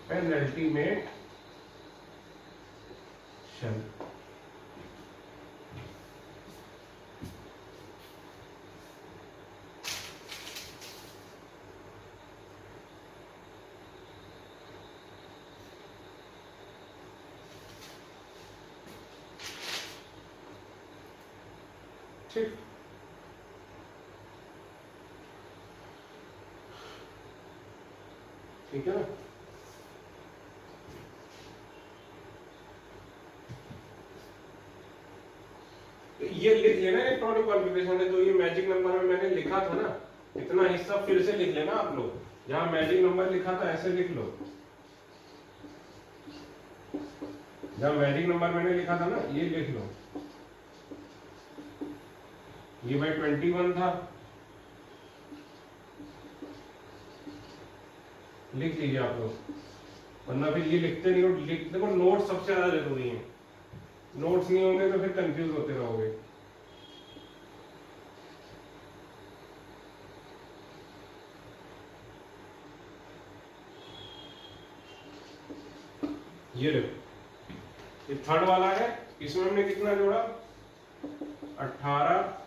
penultimate shell. ठीक, ठीक है ना। ये लिख लेना इलेक्ट्रॉनिक कॉन्फ़िगरेशन है, जो ये मैजिक नंबर में मैंने लिखा था ना, इतना हिस्सा फिर से लिख लेना आप लोग, जहां मैजिक नंबर लिखा था ऐसे लिख लो, जहां मैजिक नंबर मैंने लिखा था ना ये लिख लो। ये भाई 21 था, लिख लीजिए आप लोग, वरना फिर ये लिखते नहीं हो। देखो नोट्स सबसे ज्यादा जरूरी है, नोट्स नहीं होंगे तो फिर कंफ्यूज होते रहोगे। ये देखो ये थर्ड वाला है, इसमें हमने कितना जोड़ा 18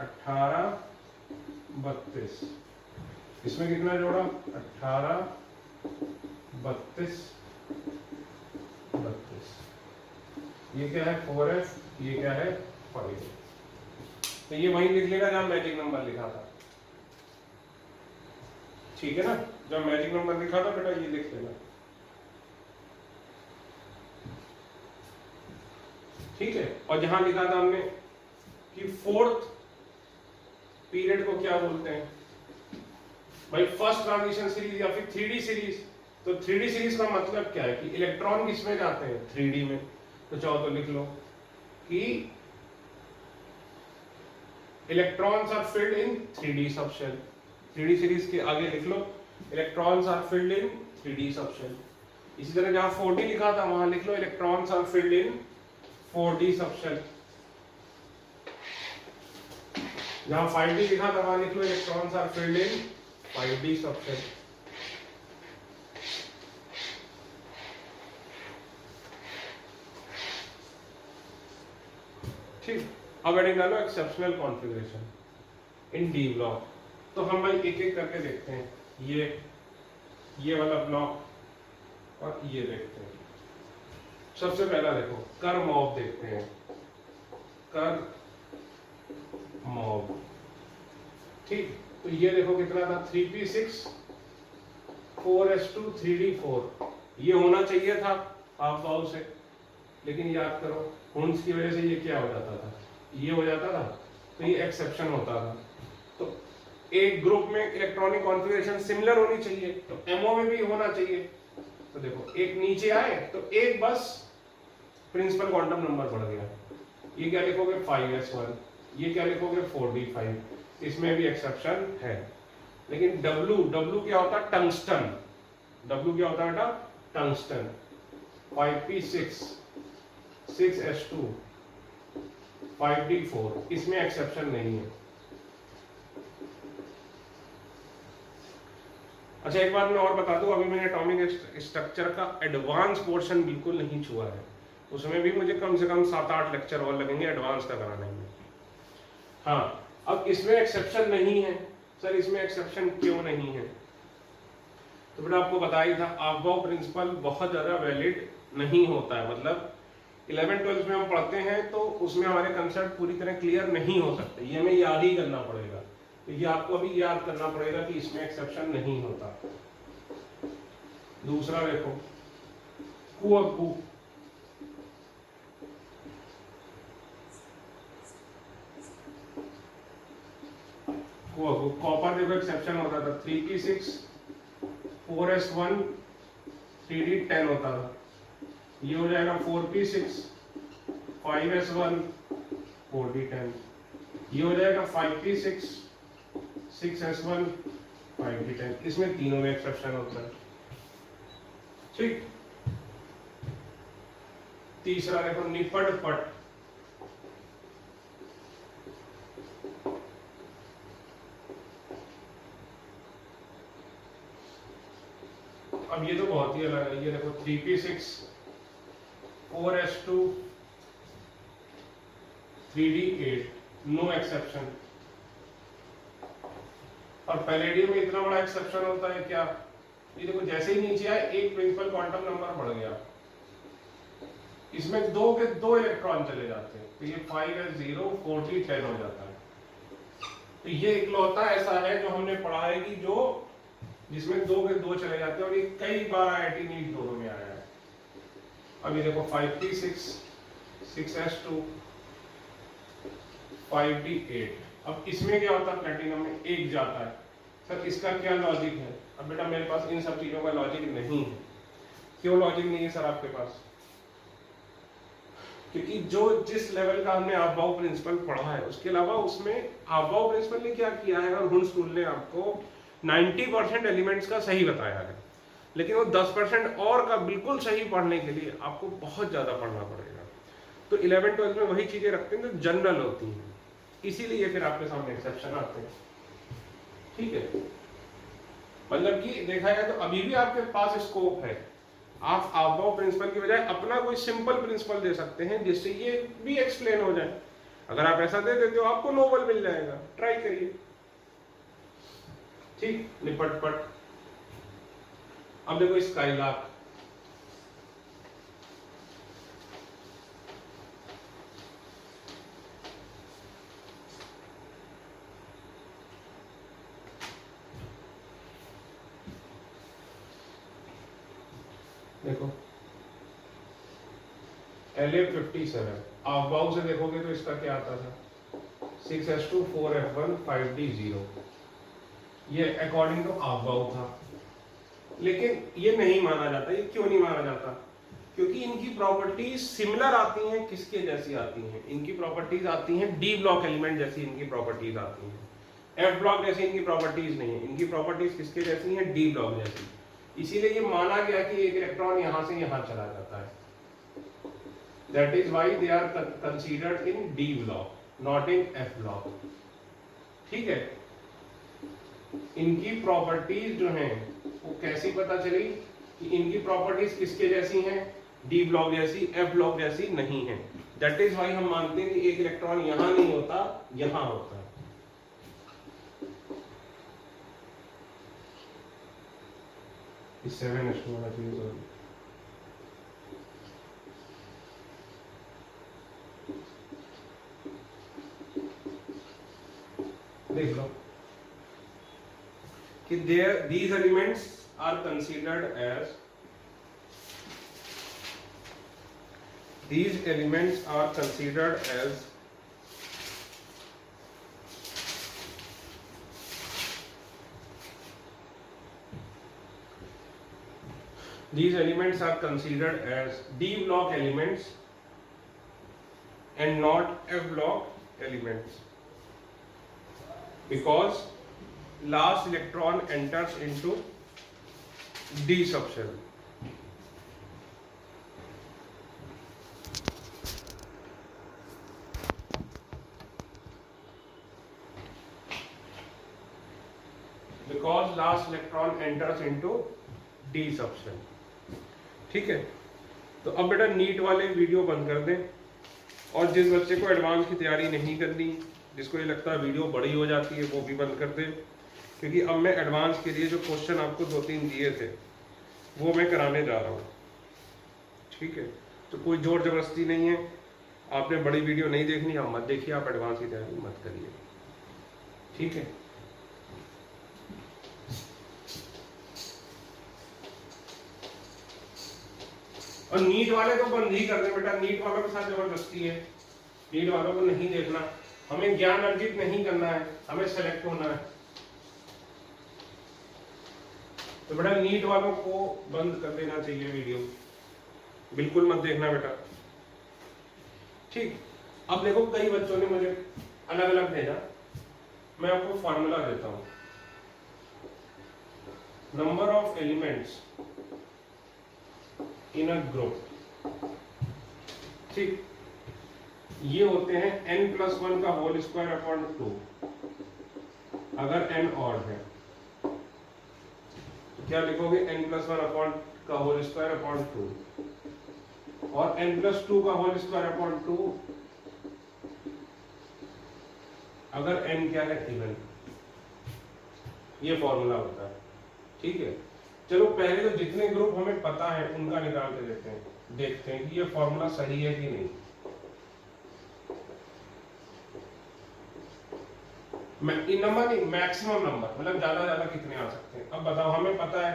18 32, इसमें कितना जोड़ा 18 32 32, ये क्या है 4f, ये क्या है 5। तो ये वहीं लिख लेगा जहां मैजिक नंबर लिखा था, ठीक है ना, जब मैजिक नंबर लिखा था बेटा ये लिख लेना, ठीक है। और जहां लिखा था हमने कि फोर्थ पीरियड को क्या बोलते हैं भाई, फर्स्ट ट्रांजिशन सीरीज या फिर 3D सीरीज। तो 3D सीरीज का मतलब क्या है कि इलेक्ट्रॉन किसमें जाते हैं, 3D में। तो चाहो तो लिख लो कि electrons are filled in 3D subshell. 3D series के आगे लिख लो electrons are filled in 3D subshell. इसी तरह जहां 4D लिखा था वहां लिख लो electrons are filled in 4D subshell. जहां 5D लिखा था वहां लिख लो electrons are filled in 5D subshell. ठीक, अब हेडिंग डालो exceptional configuration in D block. तो हम भाई एक एक करके देखते हैं, ये वाला ब्लॉक और ये देखते हैं। सबसे पहला देखो कर मॉब देखते हैं, कर मॉब, ठीक। तो ये देखो कितना था 3p6 4s2 3d4, ये होना चाहिए था हाफ बाउल से, लेकिन याद करो हुंस की वजह से ये क्या हो जाता था, ये हो जाता था, तो ये एक्सेप्शन होता था। तो एक ग्रुप में इलेक्ट्रॉनिक कॉन्फ़िगरेशन सिमिलर होनी चाहिए, तो एमओ में भी होना चाहिए। तो देखो एक नीचे आए तो एक बस प्रिंसिपल क्वांटम नंबर बढ़ गया, ये क्या लिखोगे 5s1, ये क्या लिखोगे 4d5, इसमें भी एक्सेप्शन है। लेकिन W क्या होता है टंगस्टन, W क्या होता है बेटा टंगस्टन, 5p6 6s2 5d4, इसमें एक्सेप्शन नहीं है। अच्छा एक बात मैं और बता दूं, अभी मैंने एटॉमिक स्ट्रक्चर का एडवांस पोर्शन बिल्कुल नहीं छुआ है, उसमें भी मुझे कम से कम 7-8 लेक्चर और लगेंगे एडवांस का कराने में। हाँ, अब इसमें एक्सेप्शन नहीं है सर, इसमें एक्सेप्शन क्यों नहीं है? तो बेटा आपको बताया था अफबाउ प्रिंसिपल बहुत ज्यादा वैलिड नहीं होता है, मतलब 11-12 में हम पढ़ते हैं तो उसमें हमारे कंसेप्ट पूरी तरह क्लियर नहीं हो सकते, ये हमें याद ही करना पड़ेगा। तो ये आपको अभी याद करना पड़ेगा कि इसमें एक्सेप्शन नहीं होता। दूसरा देखो कुअक्कू, कॉपर देखो एक्सेप्शन होता था 3p6 4s1 3d10 होता था, ये हो जाएगा 4p6 5s1 4d10, ये हो जाएगा 5p6 6s1 5d10, इसमें तीनों में एक्सेप्शन होता है, ठीक। तीसरा देखो निपट पट, अब ये तो बहुत ही अलग है, ये देखो 3p6 4s2 3d8 no exception, और पैलेडियम में इतना बड़ा एक्सेप्शन होता है क्या? ये देखो जैसे ही नीचे आए एक प्रिंसिपल क्वांटम नंबर बढ़ गया, इसमें दो के दो इलेक्ट्रॉन चले जाते हैं, तो ये 5s0 4d10 हो जाता है। तो ये इकलौता ऐसा है जो हमने पढ़ा है कि जो जिसमें दो के दो चले जाते हैं, और ये कई बार IIT नीट दोनों में आया है। अब ये देखो 5p6 6s2 5d8, अब इसमें क्या होता है प्लेटिनम में एक जाता है, सर इसका क्या लॉजिक है? अब बेटा मेरे पास इन सब चीजों का लॉजिक नहीं है। क्यों लॉजिक नहीं है सर आपके पास? क्योंकि जो जिस लेवल का हमने अफबाउ प्रिंसिपल पढ़ा है उसके अलावा उसमें अफबाउ प्रिंसिपल ने क्या किया है, और हुंस टूल ने आपको 90% एलिमेंट्स का सही बताया है, लेकिन वो 10% और का बिल्कुल सही पढ़ने के लिए आपको बहुत ज्यादा पढ़ना पड़ेगा। तो 11-12 में वही चीजें रखते हैं जो जनरल होती हैं, इसीलिए फिर आपके सामने एक्सेप्शन आते हैं, ठीक है। मतलब कि देखा जाए तो अभी भी आपके पास स्कोप है, आप अफबाउ प्रिंसिपल की बजाय अपना कोई सिंपल प्रिंसिपल दे सकते हैं जिससे ये भी एक्सप्लेन हो जाए। अगर आप ऐसा दे देते हो आपको नोबल मिल जाएगा, ट्राई करिए, ठीक। निपट पट, अब देखो स्काईलार्क, LA57 ऑफ बाउ से देखोगे तो इसका क्या आता था 6s2 4f1 5d0, ये अकॉर्डिंग टू ऑफ बाउ था। लेकिन ये नहीं माना जाता। ये क्यों नहीं माना जाता? क्योंकि इनकी प्रॉपर्टीज सिमिलर आती हैं, किसके जैसी आती हैं? इनकी प्रॉपर्टीज आती हैं डी ब्लॉक एलिमेंट जैसी इनकी प्रॉपर्टीज आती हैं। एफ ब्लॉक जैसी इनकी प्रॉपर्टीज नहीं है। इनकी प्रॉपर्टीज किसके जैसी हैं? डी ब्लॉक जैसी। इसीलिए ये माना गया कि एक इलेक्ट्रॉन यहां से यहां चला जाता है। That is why they are considered in D block, not in F block. ठीक है, इनकी प्रॉपर्टीज जो हैं वो कैसी पता चली कि इनकी प्रॉपर्टीज किसके जैसी हैं? डी ब्लॉक जैसी, एफ ब्लॉक जैसी नहीं है। दैट इज व्हाई हम मानते हैं कि एक इलेक्ट्रॉन यहां नहीं होता, यहां होता है। इस 7s2 होना चाहिए। देख लो कि these elements are considered as these elements are considered as these elements are considered as D block elements and not F block elements because last electron enters into D subshell. Because last electron enters into D subshell. ठीक है, तो अब बेटा नीट वाले वीडियो बंद कर दें, और जिस बच्चे को एडवांस की तैयारी नहीं करनी, जिसको ये लगता है वीडियो बड़ी हो जाती है, वो भी बंद कर दें। क्योंकि अब मैं एडवांस के लिए जो क्वेश्चन आपको 2-3 दिए थे वो मैं कराने जा रहा हूँ। ठीक है, तो कोई जोर जबरदस्ती नहीं है। आपने बड़ी वीडियो नहीं देखनी, आप मत देखिए, आप एडवांस की तैयारी मत करिए। ठीक है, और नीट वाले तो बंद ही कर दे बेटा। नीट वालों के साथ जबरदस्ती है, नीट वालों को नहीं देखना। हमें ज्ञान अर्जित नहीं करना है, हमें सेलेक्ट होना है। तो बेटा नीट वालों को बंद कर देना चाहिए वीडियो, बिल्कुल मत देखना बेटा। ठीक, अब देखो कई बच्चों ने मुझे अलग अलग भेजा, मैं आपको फॉर्मूला देता हूं। Number of elements in a group, ठीक, ये होते हैं n+1 का होल स्क्वायर अपॉन 2 अगर n ऑड है। तो क्या लिखोगे? n+1 अपॉन का होल स्क्वायर अपॉन 2 और n+2 का होल स्क्वायर अपॉन 2 अगर n क्या है? इवन। ये फॉर्मूला होता है। ठीक है, चलो पहले तो जितने ग्रुप हमें पता है उनका निकाल के देते हैं, देखते हैं कि ये फॉर्मूला सही है कि नहीं। नंबर नहीं, मैक्सिमम नंबर, मतलब ज्यादा ज्यादा कितने आ सकते हैं। अब बताओ, हमें पता है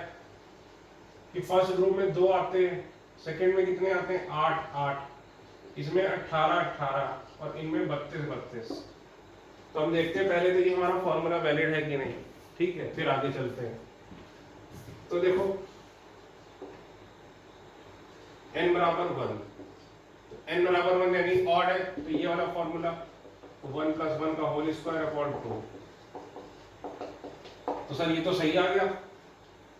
कि फर्स्ट ग्रुप में 2 आते हैं, सेकंड में कितने आते हैं? 8, इसमें 18 और इनमें 32। तो हम देखते हैं पहले तो ये हमारा फॉर्मूला वैलिड है कि नहीं। ठीक है, फिर आगे चलते हैं। तो देखो n बराबर 1, तो n बराबर 1 यानी ऑड है, तो ये वाला फॉर्मूला 1+1 का होल स्क्वायर अपॉन 2। तो सर ये तो सही आ गया,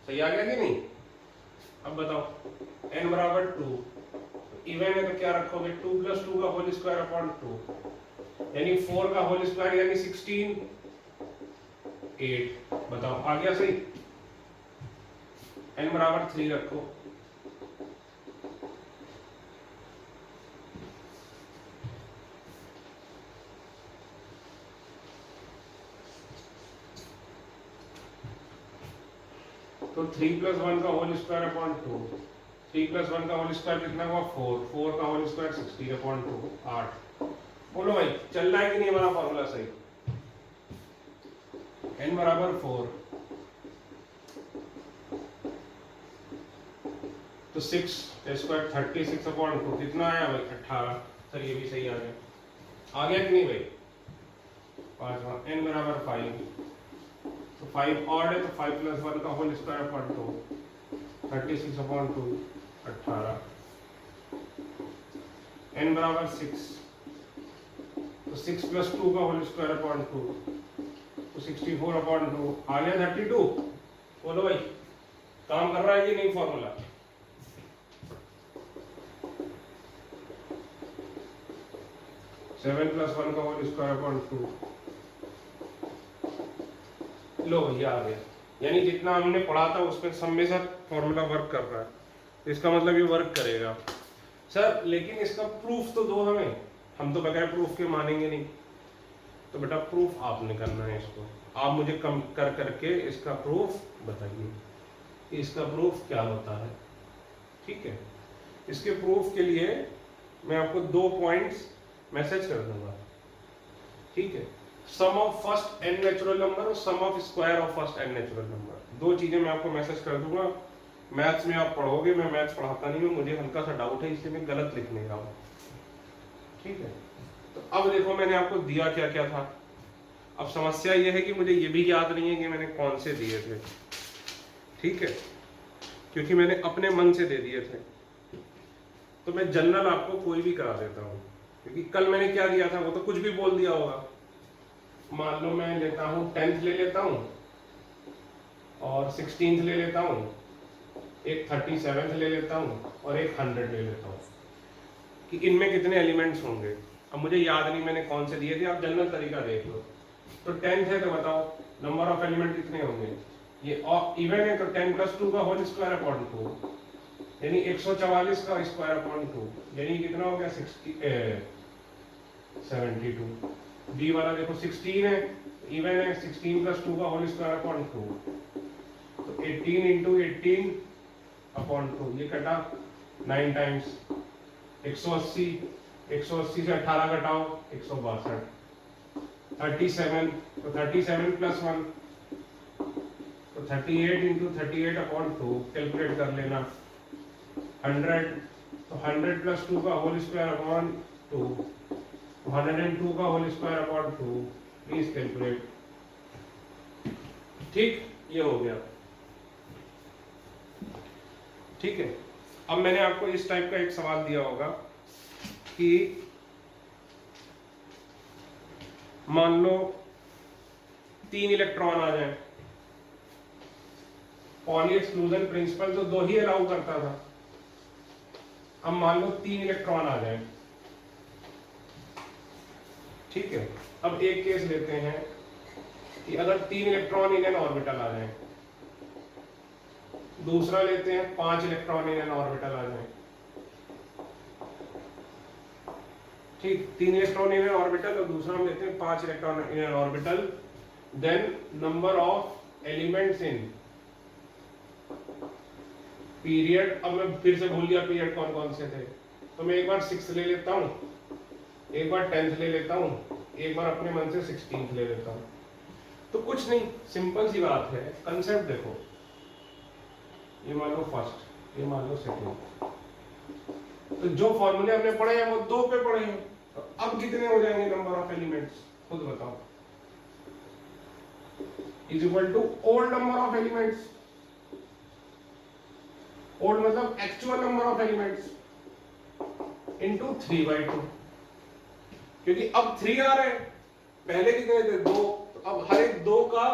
सही आ गया कि नहीं? अब बताओ n बराबर 2, तो इवन है तो क्या रखोगे? 2+2 का होल स्क्वायर अपॉन 2 यानी 4 का होल स्क्वायर यानी 16, 8। बताओ आ गया सही? n बराबर 3 रखो, तो 3+1 का होल स्क्वायर अपॉन 2, 3+1 का होल स्क्वायर कितना हुआ? 4 का होल स्क्वायर 16 अपॉन 2, 8। बोलो भाई चल रहा है कि नहीं हमारा फॉर्मूला सही? n बराबर 4, तो 6 स्क्वायर 36/2 कितना आया भाई 18। सर ये भी सही आ गया कि नहीं भाई। पांचवा n बराबर 5, तो 5 ऑड है तो 5 + 1 का होल स्क्वायर अपॉन 2 36/2 18। n बराबर 6, तो 6 + 2 का होल स्क्वायर अपॉन 2 तो 64/2 आ गया 32। बोलो भाई काम कर रहा है कि नहीं फॉर्मूला। सेवन + 1 का होल स्क्वायर अपॉन 2। लो भैया आ गया, यानी जितना हमने पढ़ा था उसमें सब में सर फॉर्मूला वर्क कर रहा है, तो इसका मतलब ये वर्क करेगा। सर लेकिन इसका प्रूफ तो दो हमें, हम तो बगैर प्रूफ के मानेंगे नहीं। तो बेटा प्रूफ आपने करना है इसको, आप मुझे कम कर करके इसका प्रूफ बताइए, इसका प्रूफ क्या होता है। ठीक है, इसके प्रूफ के लिए मैं आपको 2 पॉइंट्स मैसेज कर दूंगा। ठीक है, sum of first n natural number और sum of square of first n natural number, 2 चीजें मैं आपको मैसेज कर दूंगा। मैथ्स में आप पढ़ोगे, मैं मैथ्स पढ़ाता नहीं हूँ, मुझे हल्का सा डाउट है इसलिए मैं गलत लिख नहीं रहा हूँ। ठीक है, तो अब देखो मैंने आपको दिया क्या क्या था। अब समस्या ये है कि मुझे ये भी याद नहीं है कि मैंने कौन से दिए थे। ठीक है, क्योंकि मैंने अपने मन से दे दिए थे, तो मैं जनरल आपको कोई भी करा देता हूँ, क्योंकि कल मैंने क्या दिया था वो तो कुछ भी बोल दिया होगा। मान लो मैं लेता हूँ 10th ले लेता हूँ और 16th ले लेता हूँ, एक 37th ले लेता हूँ और एक 100 ले लेता हूँ, कि इनमें कितने एलिमेंट्स होंगे। अब मुझे याद नहीं मैंने कौन से दिए थे, आप जनरल तरीका देख लो। तो 10th है तो बताओ नंबर ऑफ एलिमेंट कितने होंगे। ये इवन है तो 10 + 2 का होल स्क्वायर अपॉन 2, यानी 144 का स्क्वायर अपॉन 2, यानी कितना हो गया 72। बी वाला देखो 16 है, इवन है, 16 + 2 का होल स्क्वायर अपॉन 2, तो 18 × 18 अपॉन 2, ये कटा 9 टाइम्स 180, 180 से 18 घटाओ 162, 37, तो 37 + 1 तो 38 × 38 अपॉन 2, कैलकुलेट कर लेना। 100, तो 100 + 2 का होल स्क्वायर अपॉन 2, 102 का whole square upon 2, please calculate. ठीक, ये हो गया। ठीक है, अब मैंने आपको इस टाइप का एक सवाल दिया होगा कि मान लो 3 इलेक्ट्रॉन आ जाए, पॉली एक्सक्लूजन प्रिंसिपल तो 2 ही अलाउ करता था, अब मान लो 3 इलेक्ट्रॉन आ जाए। ठीक है, अब एक केस लेते हैं कि अगर 3 इलेक्ट्रॉन इन एन ऑर्बिटल आ जाए, दूसरा लेते हैं 5 इलेक्ट्रॉन इन एन ऑर्बिटल आ जाए। ठीक, 3 इलेक्ट्रॉन इन एन ऑर्बिटल और दूसरा हम लेते हैं 5 electron in n orbital, then number of elements in period. अब मैं फिर से भूल गया पीरियड कौन कौन से थे, तो मैं एक बार 6 ले लेता हूं, एक बार 10th ले लेता हूं, एक बार अपने मन से 16th ले लेता हूं। तो कुछ नहीं, सिंपल सी बात है, कंसेप्ट देखो, ये मान लो फर्स्ट, ये मान लो सेकंड, तो जो फॉर्मूले हमने पढ़े हैं वो 2 पे पढ़े हैं, तो अब कितने हो जाएंगे नंबर ऑफ एलिमेंट्स, खुद बताओ। Is equal to old number of elements, old मतलब actual number of elements into 3/2, क्योंकि अब 3 आ रहे हैं, पहले कितने थे 2, तो अब हर एक 2 का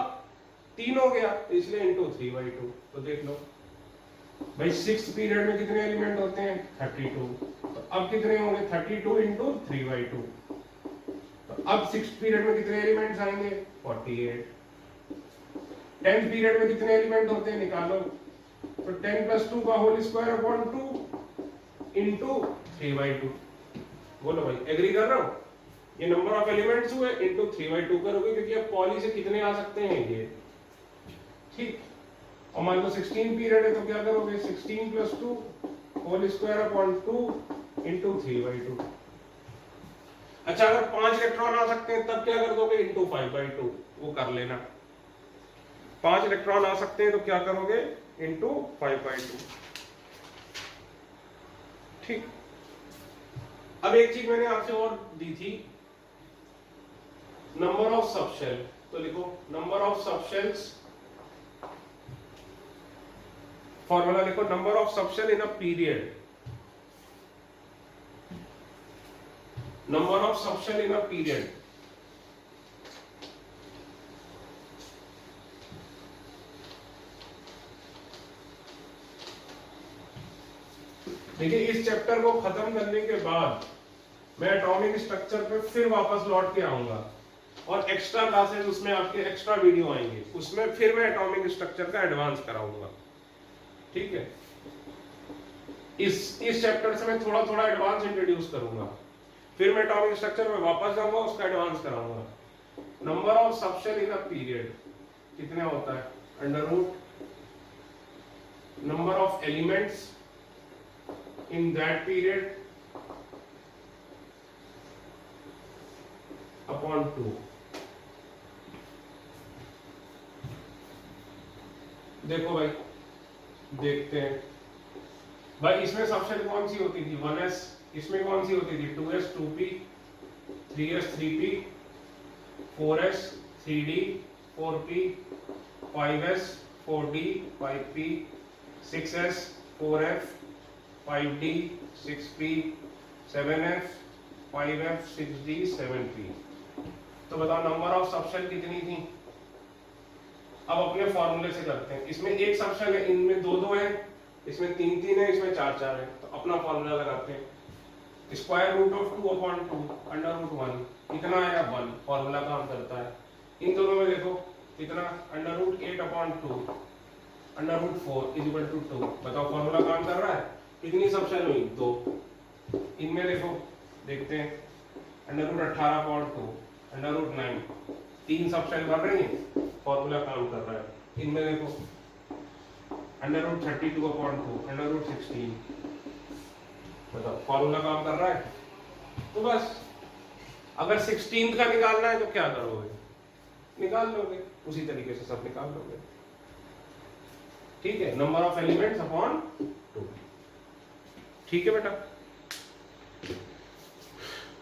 3 हो गया, तो इसलिए इनटू 3/2। तो देख लो भाई 6th पीरियड में कितने एलिमेंट होते हैं 32, तो अब कितने होंगे 32 × 3/2, तो अब 6th पीरियड में कितने एलिमेंट्स आएंगे 48। 10th पीरियड में कितने एलिमेंट होते हैं निकालो, तो 10 + 2 का होल स्क्वायर अपॉन 2 × 3/2। बोलो भाई एग्री कर रहे हो, ये नंबर ऑफ एलिमेंट्स हुए × 3/2 करोगे, क्योंकि अब पॉली से कितने आ सकते हैं ये। ठीक, और मान लो 16 पीरियड है तो क्या करोगे 16 + 2 होल स्क्वायर अपॉन 2 × 3/2। अच्छा, अगर 5 इलेक्ट्रॉन आ सकते हैं तब क्या कर दोगे × 5/2, वो कर लेना। 5 इलेक्ट्रॉन आ सकते हैं तो क्या करोगे × 5/2। ठीक। अब एक चीज मैंने आपसे और दी थी, नंबर ऑफ सबशेल। तो लिखो नंबर ऑफ सबशेल्स, फॉर्मूला लिखो, number of subshell in a period, number of subshell in a period. देखिए इस चैप्टर को खत्म करने के बाद मैं एटॉमिक स्ट्रक्चर पे फिर वापस लौट के आऊंगा और एक्स्ट्रा क्लासेस, उसमें आपके एक्स्ट्रा वीडियो आएंगे, उसमें फिर मैं एटॉमिक स्ट्रक्चर का एडवांस कराऊंगा। ठीक है, इस चैप्टर से मैं थोड़ा थोड़ा एडवांस इंट्रोड्यूस करूंगा, फिर मैं एटॉमिक स्ट्रक्चर में वापस जाऊंगा, उसका एडवांस कराऊंगा। Number of subshell in a period कितना होता है, under root number of elements in that period upon 2। देखो भाई, देखते हैं भाई, इसमें सबशेल कौन सी होती थी 1s, इसमें कौन सी होती थी 2s 2p, 3s 3p, 4s 3d 4p, 5s 4d 5p, 6s 4f 5d 6p, 7f 5f 6d 7p। तो बताओ नंबर ऑफ सबशेल कितनी थी। अब अपने फॉर्मूले से करते हैं, इसमें एक सबशेल है, इनमें दो दो है, इसमें तीन तीन है, इसमें चार चार है। तो अपना फॉर्मूला लगाते हैं, square root of 2/2 under root 1 कितना आया 1, फॉर्मूला काम करता है। इन दोनों में देखो कितना, under root 8/2 under root 4 is equal to 2। बताओ फॉर्मूला काम कर रहा है, कितनी सबशेल हुई 2। इनमें देखो, देखते हैं, अंडर रूट 18/2 अंडर रूट 9, तीन सबशेल बढ़ रही है, फॉर्मूला काम कर रहा है। इनमें देखो अंडर रूट 32/2 अंडर रूट 16, बताओ फॉर्मूला काम कर रहा है। तो बस अगर 16th का निकालना है तो क्या करोगे, निकाल लोगे, उसी तरीके से सब निकाल लोगे। ठीक है, नंबर ऑफ एलिमेंट्स अपॉन 2। ठीक है बेटा,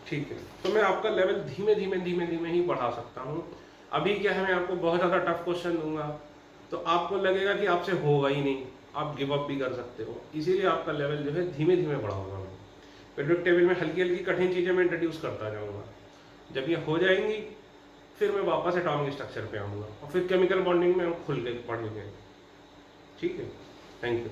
ठीक है। तो मैं आपका लेवल धीमे धीमे ही बढ़ा सकता हूँ। अभी क्या है, मैं आपको बहुत ज्यादा टफ क्वेश्चन दूंगा तो आपको लगेगा कि आपसे होगा ही नहीं, आप गिव अप भी कर सकते हो। इसीलिए आपका लेवल जो है धीमे धीमे बढ़ाऊंगा मैं। पीरियोडिक टेबल में हल्की हल्की कठिन चीजें मैं इंट्रोड्यूस करता जाऊंगा। जब ये हो जाएंगी फिर मैं वापस एटॉमिक स्ट्रक्चर पे आऊंगा और फिर केमिकल बॉन्डिंग में हम खुल के पढ़ेंगे। ठीक है, थैंक यू।